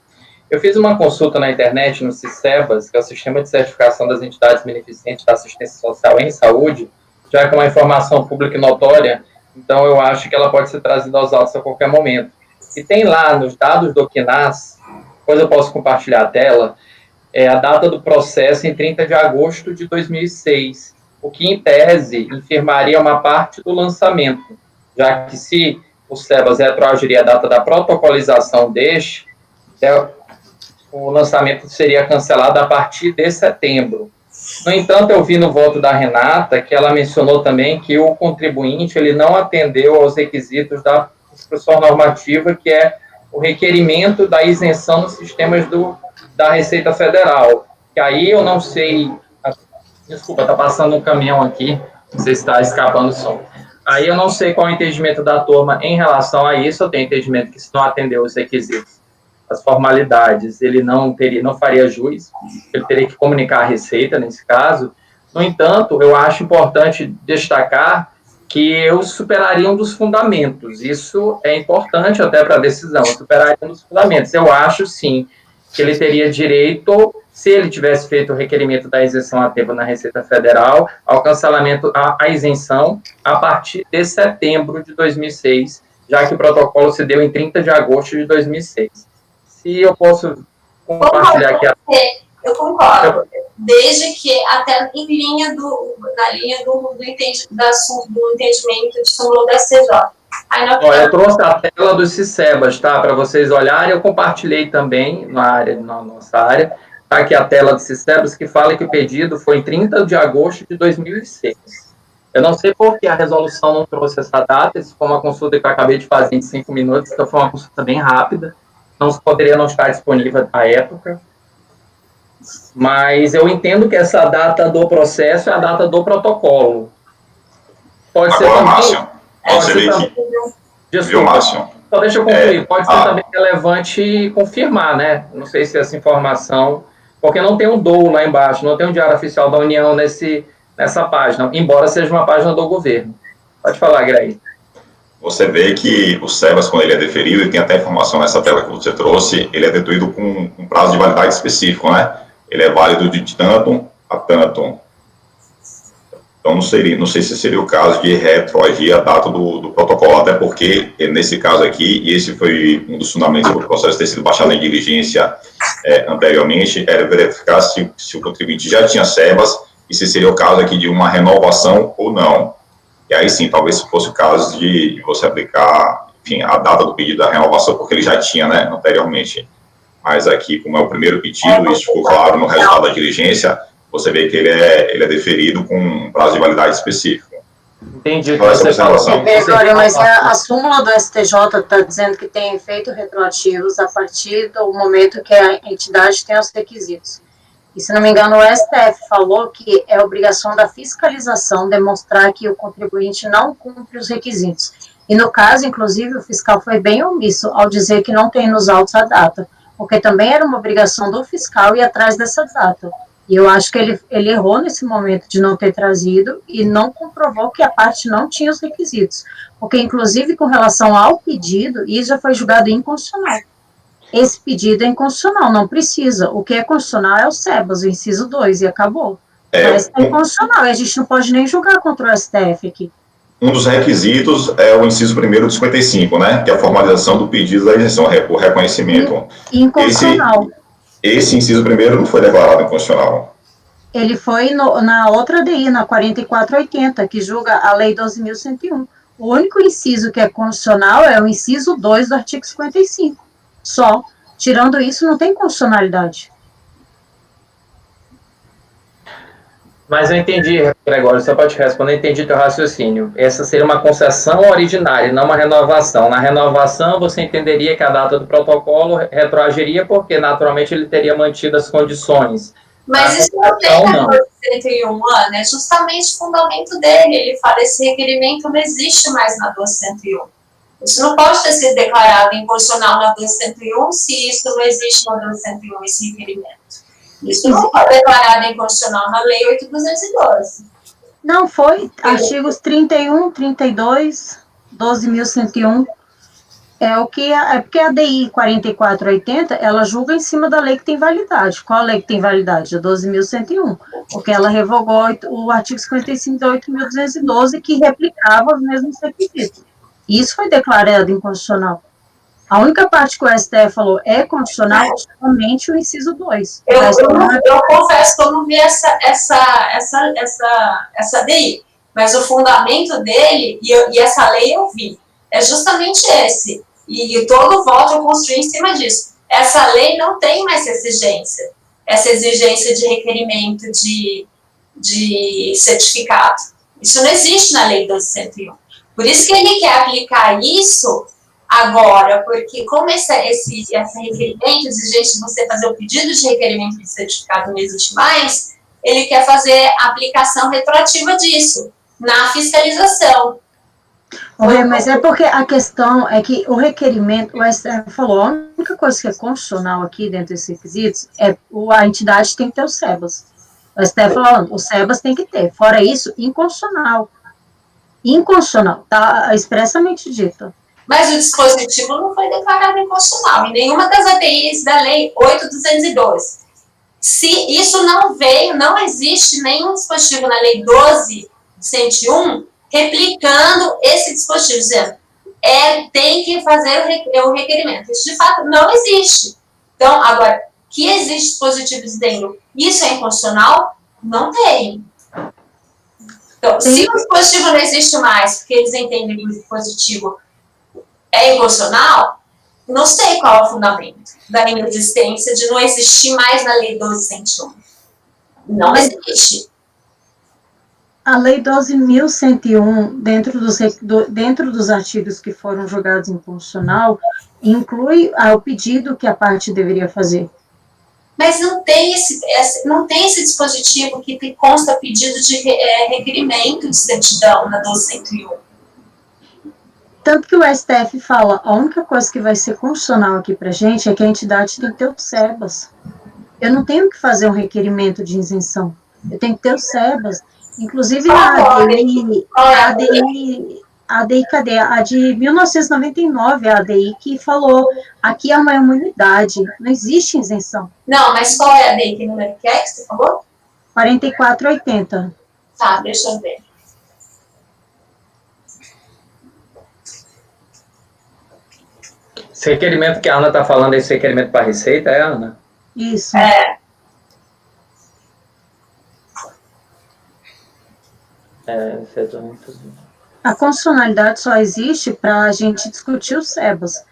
Eu fiz uma consulta na internet no CISEBAS, que é o Sistema de Certificação das Entidades Beneficentes da Assistência Social em Saúde, já que é uma informação pública e notória, então eu acho que ela pode ser trazida aos autos a qualquer momento. E tem lá, nos dados do CNAS, depois eu posso compartilhar a tela, a data do processo em 30 de agosto de 2006, o que, em tese, infirmaria uma parte do lançamento, já que se o SEBAS retroagiria a data da protocolização deste, o lançamento seria cancelado a partir de setembro. No entanto, eu vi no voto da Renata que ela mencionou também que o contribuinte ele não atendeu aos requisitos da instrução normativa, que é o requerimento da isenção nos sistemas da Receita Federal. Que aí eu não sei... Desculpa, está passando um caminhão aqui, não sei se está escapando o som. Aí eu não sei qual é o entendimento da turma em relação a isso. Eu tenho entendimento que se não atendeu os requisitos, as formalidades, ele não faria jus, ele teria que comunicar a Receita nesse caso. No entanto, eu acho importante destacar que eu superaria um dos fundamentos. Isso é importante até para a decisão, eu superaria um dos fundamentos. Eu acho, sim, que ele teria direito, se ele tivesse feito o requerimento da isenção ativa na Receita Federal, ao cancelamento, a isenção, a partir de setembro de 2006, já que o protocolo se deu em 30 de agosto de 2006. Se eu posso compartilhar aqui... Eu concordo, desde que até na linha do entendimento de súmula da STJ. Eu trouxe a tela dos CISEBAS, tá? Para vocês olharem, eu compartilhei também na nossa área. Está aqui a tela dos CISEBAS que fala que o pedido foi em 30 de agosto de 2006. Eu não sei por que a resolução não trouxe essa data, isso foi uma consulta que eu acabei de fazer em 5 minutos, então foi uma consulta bem rápida, não poderia não estar disponível à época. Mas eu entendo que essa data do processo é a data do protocolo. Pode ser também... Márcio, você vê que... Viu, Márcio? Só deixa eu concluir. Pode ser também relevante confirmar, né? Não sei se essa informação... Porque não tem um DOU lá embaixo, não tem um Diário Oficial da União nessa página, embora seja uma página do governo. Pode falar, Greg. Você vê que o SEBAS, quando ele é deferido, e tem até informação nessa tela que você trouxe, ele é deferido com um prazo de validade específico, né? Ele é válido de tanto a tanto. Então, não sei se seria o caso de retroagir a data do protocolo, até porque, nesse caso aqui, e esse foi um dos fundamentos do processo ter sido baixado em diligência anteriormente, era verificar se o contribuinte já tinha SEBAS e se seria o caso aqui de uma renovação ou não. E aí sim, talvez fosse o caso de você aplicar, enfim, a data do pedido da renovação, porque ele já tinha, né, anteriormente. Mas aqui, como é o primeiro pedido, isso ficou claro no resultado da diligência, você vê que ele é deferido com um prazo de validade específico. Entendi. Glória, mas a súmula do STJ está dizendo que tem efeito retroativos a partir do momento que a entidade tem os requisitos. E, se não me engano, o STF falou que é obrigação da fiscalização demonstrar que o contribuinte não cumpre os requisitos. E, no caso, inclusive, o fiscal foi bem omisso ao dizer que não tem nos autos a data, porque também era uma obrigação do fiscal ir atrás dessa data. E eu acho que ele errou nesse momento de não ter trazido e não comprovou que a parte não tinha os requisitos. Porque, inclusive, com relação ao pedido, isso já foi julgado inconstitucional. Esse pedido é inconstitucional, não precisa. O que é constitucional é o SEBAS, o inciso 2, e acabou. O resto é inconstitucional, e a gente não pode nem julgar contra o STF aqui. Um dos requisitos é o inciso 1º de 55, né? Que é a formalização do pedido da isenção, o reconhecimento. Inconstitucional. Esse inciso 1º não foi declarado inconstitucional. Ele foi na outra DI, na 4480, que julga a Lei 12.101. O único inciso que é constitucional é o inciso 2 do artigo 55. Só. Tirando isso, não tem constitucionalidade. Mas eu entendi, Gregório, você pode responder, eu entendi teu raciocínio. Essa seria uma concessão originária, não uma renovação. Na renovação, você entenderia que a data do protocolo retroagiria, porque naturalmente ele teria mantido as condições. Mas isso não tem na 1201, Ana, é justamente o fundamento dele. Ele fala que esse requerimento não existe mais na 1201. Isso não pode ter sido declarado inconstitucional na 1201 se isso não existe na 1201, esse requerimento. Isso não foi declarado inconstitucional na Lei 8.212. Não foi. Artigos 31, 32, 12.101. É porque a DI 4480, ela julga em cima da lei que tem validade. Qual a lei que tem validade? A 12.101. Porque ela revogou o artigo 55 da 8.212, que replicava os mesmos requisitos. E isso foi declarado inconstitucional. A única parte que o STF falou é constitucional é somente o inciso 2. Eu confesso que eu não vi essa DI, mas o fundamento dele, e essa lei eu vi, é justamente esse. E todo voto eu construí em cima disso. Essa lei não tem mais essa exigência de requerimento de certificado. Isso não existe na Lei 12.101. Por isso que ele quer aplicar isso agora, porque como esse requerimento, exigente de você fazer o pedido de requerimento de certificado não existe mais, ele quer fazer a aplicação retroativa disso, na fiscalização. Mas é porque a questão é que o requerimento, o STF falou, a única coisa que é constitucional aqui dentro desses requisitos é a entidade tem que ter o SEBAS. O STF falou, o SEBAS tem que ter. Fora isso, inconstitucional. Inconstitucional, está expressamente dito. Mas o dispositivo não foi declarado inconstitucional em nenhuma das ADIs da Lei 8.212. Se isso não veio, não existe nenhum dispositivo na Lei 12.101 replicando esse dispositivo, dizendo tem que fazer o requerimento. Isso, de fato, não existe. Então, agora, que existe dispositivo dizendo isso é inconstitucional? Não tem. Então, se o dispositivo não existe mais, porque eles entendem que o dispositivo é inconstitucional, não sei qual é o fundamento da inexistência de não existir mais na Lei 12.101. Não existe. A Lei 12.101, dentro dos artigos que foram julgados inconstitucional, inclui o pedido que a parte deveria fazer. Mas não tem esse dispositivo que consta pedido de requerimento de certidão na 12.101. Tanto que o STF fala, a única coisa que vai ser constitucional aqui pra gente é que a entidade tem que ter o SEBAS. Eu não tenho que fazer um requerimento de isenção. Eu tenho que ter o SEBAS. Inclusive, cadê? A de 1999, a ADI, que falou, aqui é uma imunidade, não existe isenção. Não, mas qual é a ADI? Que número que é que você falou? 4480. Tá, deixa eu ver. Esse requerimento que a Ana está falando, esse requerimento para a Receita, é, Ana? Isso. A constitucionalidade só existe para a gente discutir o SEBAS,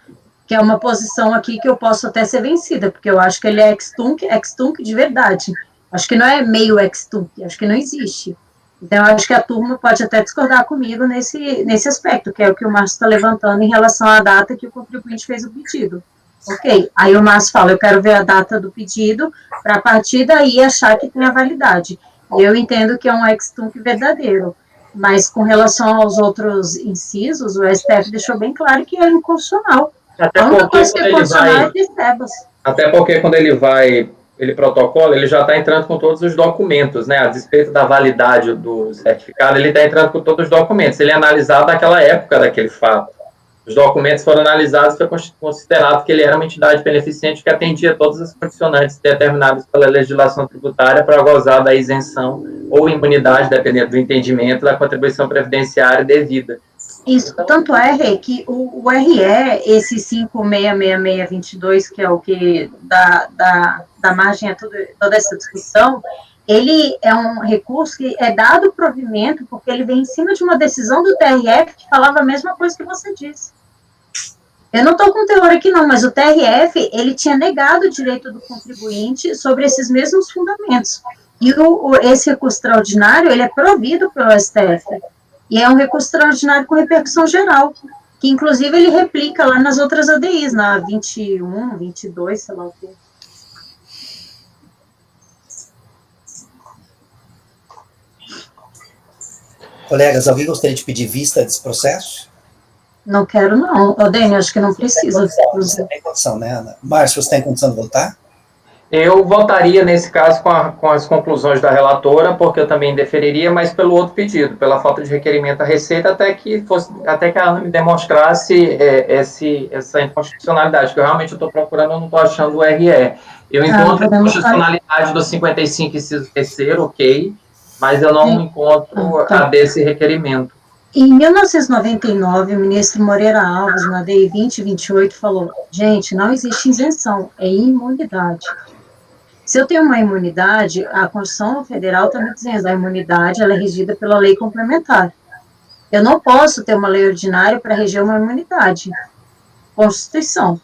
que é uma posição aqui que eu posso até ser vencida, porque eu acho que ele é ex-tunc de verdade. Acho que não é meio ex-tunc, acho que não existe. Então, eu acho que a turma pode até discordar comigo nesse aspecto, que é o que o Márcio está levantando em relação à data que o contribuinte fez o pedido. Ok, aí o Márcio fala, eu quero ver a data do pedido, para a partir daí achar que tem a validade. Eu entendo que é um ex-tunc verdadeiro, mas com relação aos outros incisos, o STF deixou bem claro que é inconstitucional. A única coisa que é constitucional é ter SEBAS. Até porque quando ele vai ele protocola, ele já está entrando com todos os documentos, né? A despeito da validade do certificado, ele está entrando com todos os documentos. Ele é analisado naquela época daquele fato. Os documentos foram analisados e foi considerado que ele era uma entidade beneficente que atendia todas as condicionantes determinadas pela legislação tributária para gozar da isenção ou imunidade, dependendo do entendimento, da contribuição previdenciária devida. Isso, tanto é, Rê, que o RE, esse 566622, que é o que dá margem a toda essa discussão, ele é um recurso que é dado provimento porque ele vem em cima de uma decisão do TRF que falava a mesma coisa que você disse. Eu não estou com teor aqui não, mas o TRF, ele tinha negado o direito do contribuinte sobre esses mesmos fundamentos. E esse recurso extraordinário, ele é provido pelo STF. E é um recurso extraordinário com repercussão geral, que inclusive ele replica lá nas outras ADIs, na 21, 22, sei lá o quê. Colegas, alguém gostaria de pedir vista desse processo? Não quero, não. Dênio, acho que não precisa. Você tem condição, né, Ana? Márcio, você tem condição de votar? Eu votaria, nesse caso, com as conclusões da relatora, porque eu também deferiria, mas pelo outro pedido, pela falta de requerimento à Receita, até que a Ana me demonstrasse essa inconstitucionalidade, que eu realmente estou procurando, eu não estou achando o RE. Eu encontro a inconstitucionalidade do 55, inciso 3º, ok, mas eu não encontro a desse requerimento. Em 1999, o ministro Moreira Alves, na DI 2028, falou, gente, não existe isenção, é imunidade. Se eu tenho uma imunidade, a Constituição Federal está me dizendo, a imunidade ela é regida pela lei complementar. Eu não posso ter uma lei ordinária para reger uma imunidade. Constituição.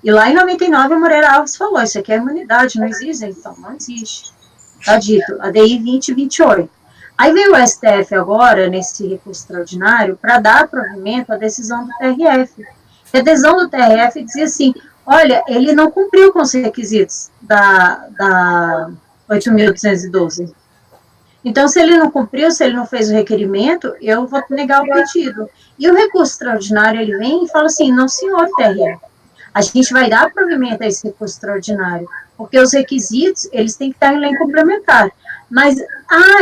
E lá em 99, o Moreira Alves falou, isso aqui é imunidade, não existe isenção, não existe. Está dito, a DI 2028. Aí veio o STF agora, nesse recurso extraordinário, para dar provimento à decisão do TRF. A decisão do TRF dizia assim, olha, ele não cumpriu com os requisitos da 8.212. Então, se ele não cumpriu, se ele não fez o requerimento, eu vou negar o pedido. E o recurso extraordinário, ele vem e fala assim, não, senhor TRF, a gente vai dar provimento a esse recurso extraordinário, porque os requisitos, eles têm que estar em lei complementar. Mas,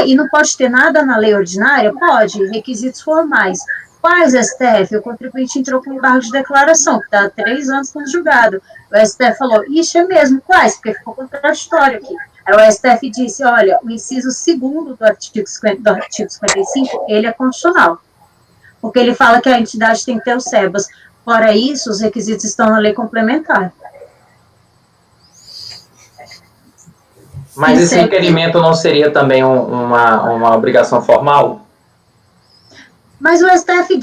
e não pode ter nada na lei ordinária? Pode, requisitos formais. Quais, STF? O contribuinte entrou com embargo de declaração, que está há 3 anos sendo julgado. O STF falou, isso é mesmo, quais? Porque ficou contraditório aqui. Aí o STF disse, olha, o inciso 2º do artigo 55, ele é constitucional. Porque ele fala que a entidade tem que ter o SEBAS. Fora isso, os requisitos estão na lei complementar. Mas esse requerimento não seria também uma obrigação formal? Mas o STF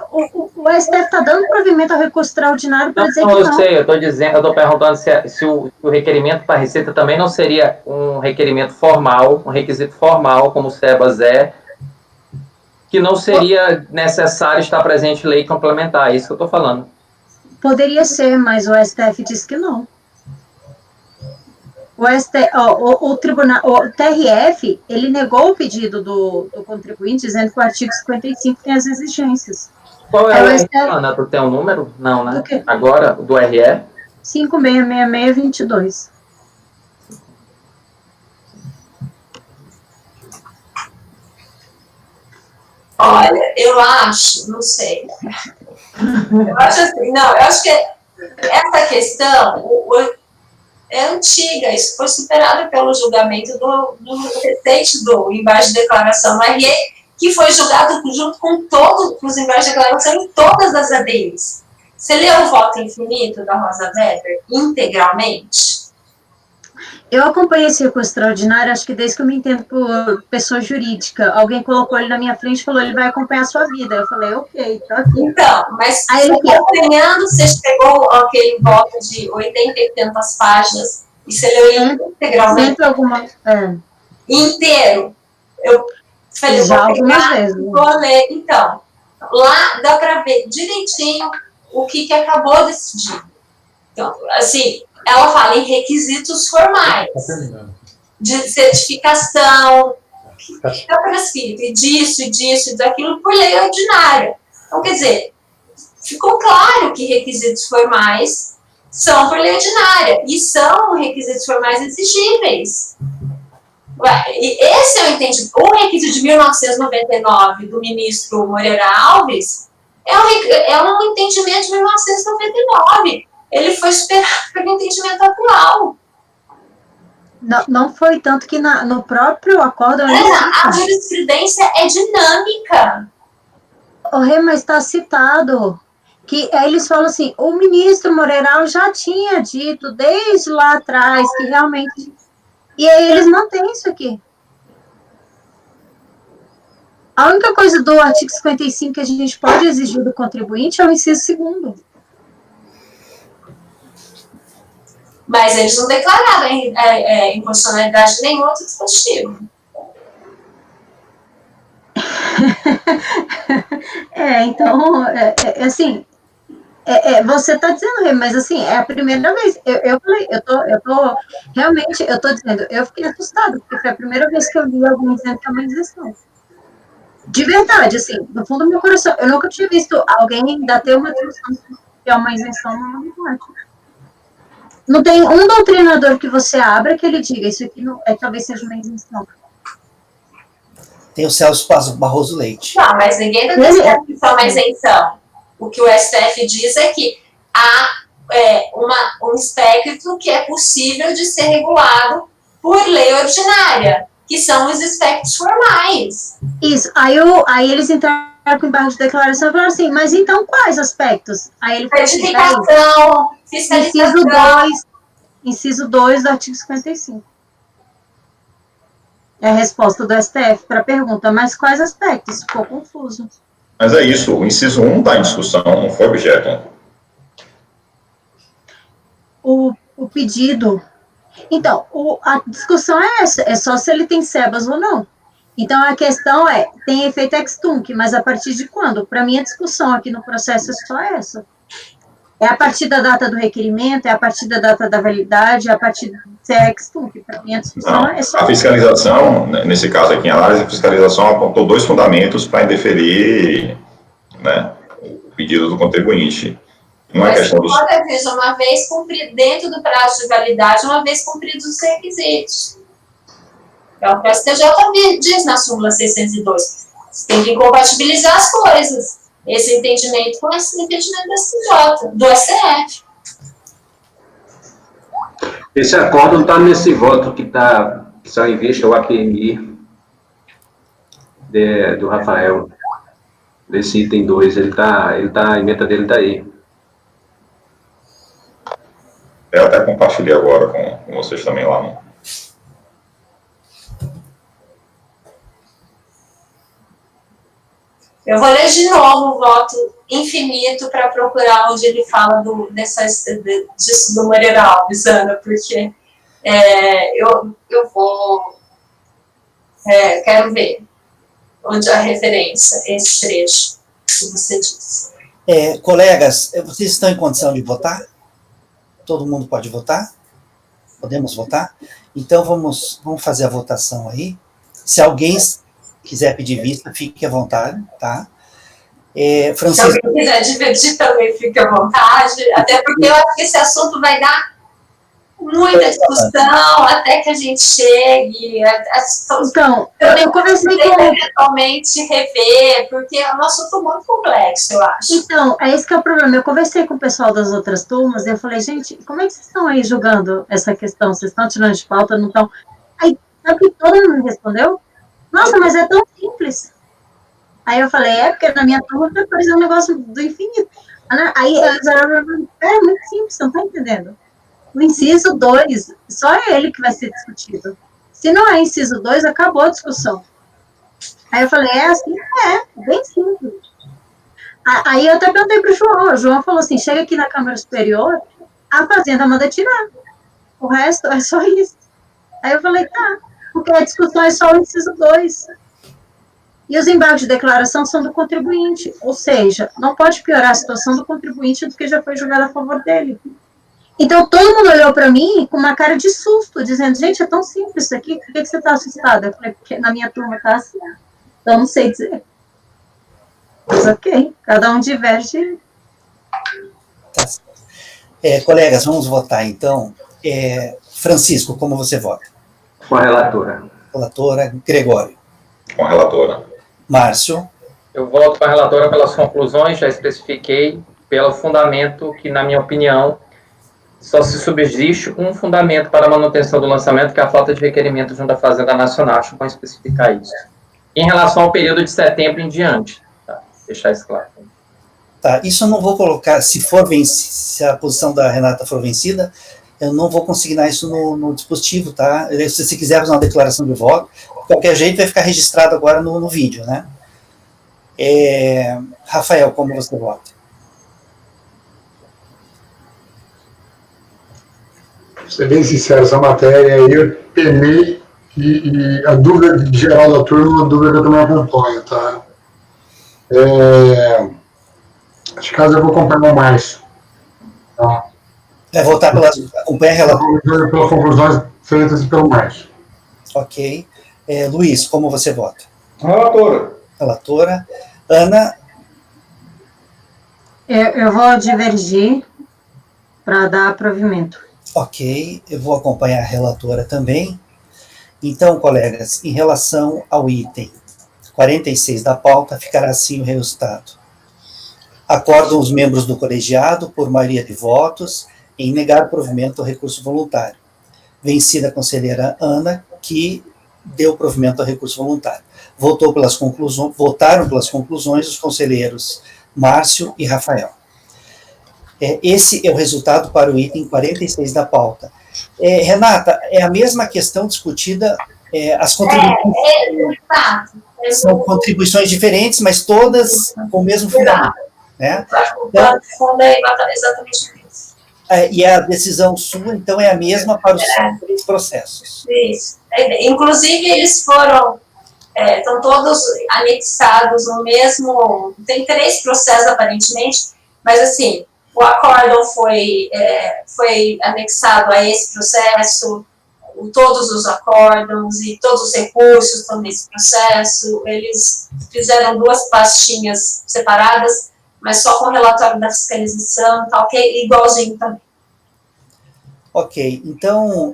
o STF está dando provimento ao recurso extraordinário para dizer que não. Eu sei, eu estou perguntando se o requerimento para a Receita também não seria um requerimento formal, um requisito formal, como o SEBAS é, que não seria necessário estar presente em lei complementar, é isso que eu estou falando. Poderia ser, mas o STF disse que não. O TRF, ele negou o pedido do contribuinte, dizendo que o artigo 55 tem as exigências. Qual é o RE, Ana? Tu tem um número? Não, né? Agora, do RE? 566622. Olha, eu acho, não sei. Eu acho assim, não, eu acho que essa questão é antiga, isso foi superado pelo julgamento do recente do embargo de declaração no RE, que foi julgado junto com todos os embargos de declaração em todas as ADIs. Você leu o voto infinito da Rosa Weber integralmente? Eu acompanhei esse recurso extraordinário, acho que desde que eu me entendo por pessoa jurídica. Alguém colocou ele na minha frente e falou, ele vai acompanhar a sua vida. Eu falei, ok, tá aqui. Então, mas aí, acompanhando, você pegou aquele voto de 80 e tantas páginas e você leu ele integralmente? Sempre alguma... Inteiro. Eu falei, já algumas vezes. Vou ler. Então, lá dá para ver direitinho o que acabou decidido. Então, assim... Ela fala em requisitos formais, de certificação, que está prescrito, e disso, e daquilo, por lei ordinária. Então, quer dizer, ficou claro que requisitos formais são por lei ordinária e são requisitos formais exigíveis. E esse é o entendimento. O requisito de 1999 do ministro Moreira Alves é um entendimento de 1999. Ele foi superado pelo entendimento atual. Não foi tanto que no próprio acordo... A jurisprudência é dinâmica. Mas está citado que aí eles falam assim, o ministro Moreira já tinha dito desde lá atrás que realmente... E aí eles mantêm isso aqui. A única coisa do artigo 55 que a gente pode exigir do contribuinte é o inciso 2º. Mas eles não declararam inconstitucionalidade de nenhum outro dispositivo. Então, assim, você está dizendo, mas assim, é a primeira vez, eu falei, realmente, eu estou dizendo, eu fiquei assustada, porque foi a primeira vez que eu li alguém dizendo que é uma isenção. De verdade, assim, no fundo do meu coração, eu nunca tinha visto alguém ainda ter uma discussão que é uma isenção no debate. Não tem um doutrinador que você abra que ele diga, isso aqui não, talvez seja uma isenção. Tem o Celso Barroso Leite. Não, mas ninguém está dizendo que isso é uma isenção. O que o STF diz é que há um espectro que é possível de ser regulado por lei ordinária, que são os espectros formais. Isso, aí eles entraram com embargo de declaração e falaram assim, mas então quais aspectos? Aí ele falou assim, certificação, fiscalização. Inciso 2 do artigo 55. É a resposta do STF para a pergunta, mas quais aspectos? Ficou confuso. Mas é isso, o inciso 1 está em discussão, não foi objeto. O pedido... Então, a discussão é essa, é só se ele tem SEBAS ou não. Então, a questão tem efeito ex-tunc, mas a partir de quando? Para mim, a discussão aqui no processo é só essa. É a partir da data do requerimento, é a partir da data da validade, é a partir se é ex-tunc. Para mim, a discussão é só a fiscalização, nesse caso aqui em análise, a fiscalização apontou 2 fundamentos para indeferir, né, o pedido do contribuinte. Não é questão dos... uma vez cumprido, dentro do prazo de validade, uma vez cumpridos os requisitos. É o que o STJ diz na súmula 602. Você tem que incompatibilizar as coisas. Esse entendimento com esse entendimento do STF. Esse acordo não está nesse voto que só em vista o APMI do Rafael. Desse item 2, a emenda dele está aí. Eu até compartilhei agora com vocês também lá, né? Eu vou ler de novo o voto infinito para procurar onde ele fala disso do Moreira Alves, Ana, porque eu vou... quero ver onde a referência, esse trecho que você disse. Colegas, vocês estão em condição de votar? Todo mundo pode votar? Podemos votar? Então, vamos fazer a votação aí. Se alguém quiser pedir vista, fique à vontade, tá? Francisco... Se alguém quiser divertir também, fique à vontade, até porque eu acho que esse assunto vai dar muita discussão até que a gente chegue. Então, eu conversei com... eventualmente rever, porque é um assunto muito complexo, eu acho. Então, esse que é o problema. Eu conversei com o pessoal das outras turmas e eu falei, gente, como é que vocês estão aí julgando essa questão? Vocês estão tirando de pauta, não estão... Aí, sabe que todo mundo me respondeu? Nossa, mas é tão simples. Aí eu falei, porque na minha turma foi, por exemplo, um negócio do infinito. Aí eles falaram, é muito simples, você não está entendendo. O inciso 2, só é ele que vai ser discutido. Se não é inciso 2, acabou a discussão. Aí eu falei, assim? Bem simples. Aí eu até perguntei para o João falou assim, chega aqui na Câmara Superior, a Fazenda manda tirar. O resto é só isso. Aí eu falei, tá, porque a discussão é só o inciso 2. E os embargos de declaração são do contribuinte, ou seja, não pode piorar a situação do contribuinte do que já foi julgado a favor dele. Então, todo mundo olhou para mim com uma cara de susto, dizendo, gente, é tão simples isso aqui, por que você está assustada? Eu falei, porque na minha turma está assim, então não sei dizer. Mas ok, cada um diverge. Colegas, vamos votar, então. Francisco, como você vota? Com a relatora. Relatora. Gregório? Com a relatora. Márcio? Eu voto com a relatora pelas conclusões, já especifiquei, pelo fundamento que, na minha opinião, só se subsiste um fundamento para a manutenção do lançamento, que é a falta de requerimento junto à Fazenda Nacional. Acho bom especificar isso. Em relação ao período de setembro em diante, tá? Deixar isso claro. Tá, isso eu não vou colocar, se a posição da Renata for vencida, eu não vou consignar isso no dispositivo, tá? Se você quiser fazer uma declaração de voto, de qualquer jeito vai ficar registrado agora no vídeo, né? Rafael, como você vota? Vou ser bem sincero, essa matéria aí eu penei e a dúvida geral da turma é uma dúvida que eu também acompanho, tá? Neste caso eu vou acompanhar mais. Tá? Vai votar acompanha a relatora. Pelas conclusões feitas pelo mais. Ok. Luiz, como você vota? Relatora. Relatora. Ana? Eu vou divergir para dar provimento. Ok, eu vou acompanhar a relatora também. Então, colegas, em relação ao item 46 da pauta, ficará assim o resultado. Acordam os membros do colegiado, por maioria de votos, em negar provimento ao recurso voluntário. Vencida a conselheira Ana, que deu provimento ao recurso voluntário. Votaram pelas conclusões os conselheiros Márcio e Rafael. Esse é o resultado para o item 46 da pauta. Renata, é a mesma questão discutida, as contribuições são contribuições diferentes, mas todas com o mesmo fundamento. Né? Então, exatamente isso. E a decisão sua, então, é a mesma para os três processos. Isso. Inclusive, eles foram, estão todos anexados no mesmo, tem 3 processos aparentemente, mas assim, o acórdão foi anexado a esse processo, todos os acórdãos e todos os recursos estão nesse processo. Eles fizeram 2 pastinhas separadas, mas só com o relatório da fiscalização, tá ok? Igualzinho também. Ok, então,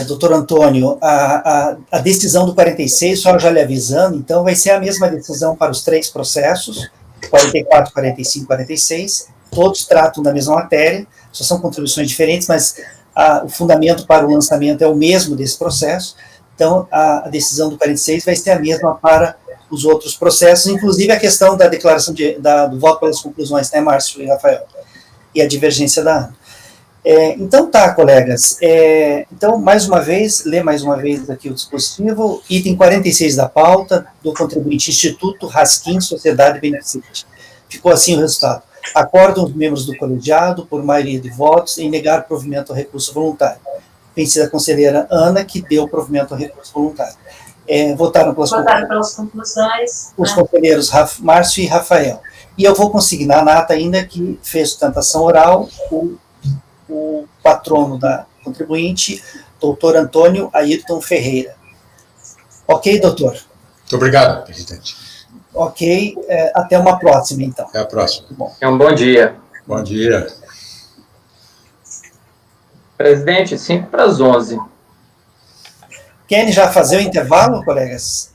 doutor Antônio, a decisão do 46, só já lhe avisando, então vai ser a mesma decisão para os 3 processos, 44, 45, 46, todos tratam da mesma matéria, só são contribuições diferentes, mas o fundamento para o lançamento é o mesmo desse processo, então a decisão do 46 vai ser a mesma para os outros processos, inclusive a questão da declaração do voto pelas conclusões, né, Márcio e Rafael, e a divergência da Ana. Então tá, colegas, então lê mais uma vez aqui o dispositivo, item 46 da pauta, do contribuinte Instituto Raskin Sociedade Beneficente. Ficou assim o resultado. Acordam os membros do colegiado, por maioria de votos, em negar provimento ao recurso voluntário. Vencida a conselheira Ana, que deu provimento ao recurso voluntário. Votaram pelas conclusões. Os conselheiros Márcio e Rafael. E eu vou consignar na ata ainda que fez sustentação oral o patrono da contribuinte, doutor Antônio Ayrton Ferreira. Ok, doutor? Muito obrigado, presidente. Ok, até uma próxima, então. Até a próxima. Bom. Bom dia. Bom dia. Presidente, 5 para as 11. Querem já fazer o intervalo, colegas?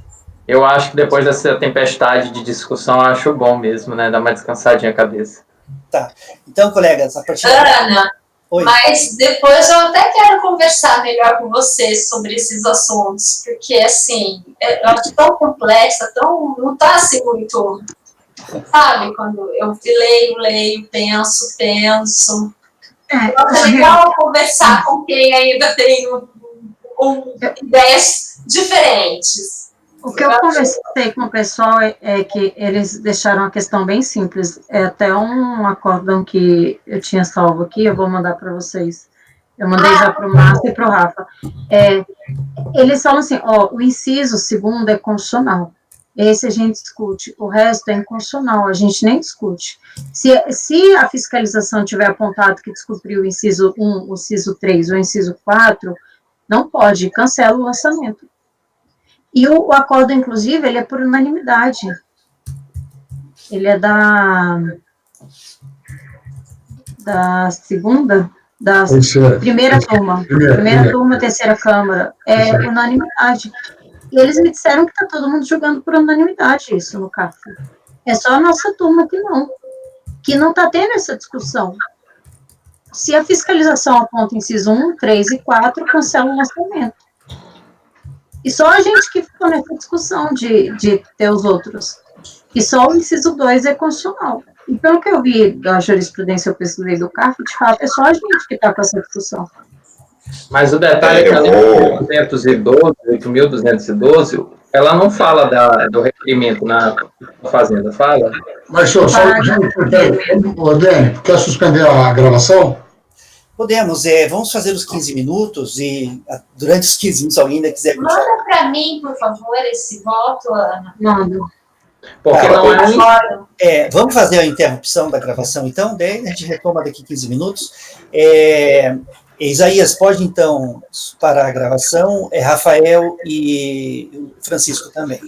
Eu acho que depois dessa tempestade de discussão, acho bom mesmo, né? Dar uma descansadinha a cabeça. Tá. Então, colegas, a partir Ana, Oi. Mas depois eu até quero conversar melhor com vocês sobre esses assuntos, porque, assim, eu acho tão complexa, não está assim muito, sabe, quando eu leio, penso. É legal conversar com quem ainda tem ideias diferentes. O que eu conversei com o pessoal é que eles deixaram a questão bem simples. É até um acórdão que eu tinha salvo aqui, eu vou mandar para vocês. Eu mandei já para o Márcio e para o Rafa. Eles falam assim, o inciso 2º é constitucional. Esse a gente discute. O resto é inconstitucional, a gente nem discute. Se a fiscalização tiver apontado que descobriu o inciso 1, o inciso 3 ou o inciso 4, não pode, cancela o lançamento. E o acordo, inclusive, ele é por unanimidade. Ele é da segunda, da primeira turma, turma, terceira Câmara, é unanimidade. E eles me disseram que está todo mundo julgando por unanimidade isso no CAF. É só a nossa turma que não está tendo essa discussão. Se a fiscalização aponta inciso 1, 3 e 4, cancela o lançamento. E só a gente que ficou nessa discussão de ter os outros. E só o inciso 2 é constitucional. E pelo que eu vi da jurisprudência, eu pesquisei do CAF, de fato, é só a gente que está com essa discussão. Mas o detalhe é que a Lei 8.212, ela não fala do requerimento na Fazenda, fala? Mas, senhor, só Dani, quer suspender a gravação? Podemos, vamos fazer os 15 minutos e durante os 15 minutos alguém ainda quiser... Manda para mim, por favor, esse voto, Ana. Manda. Porque não vamos fazer a interrupção da gravação, então, daí a gente retoma daqui 15 minutos. Isaías, pode, então, parar a gravação, Rafael e Francisco também.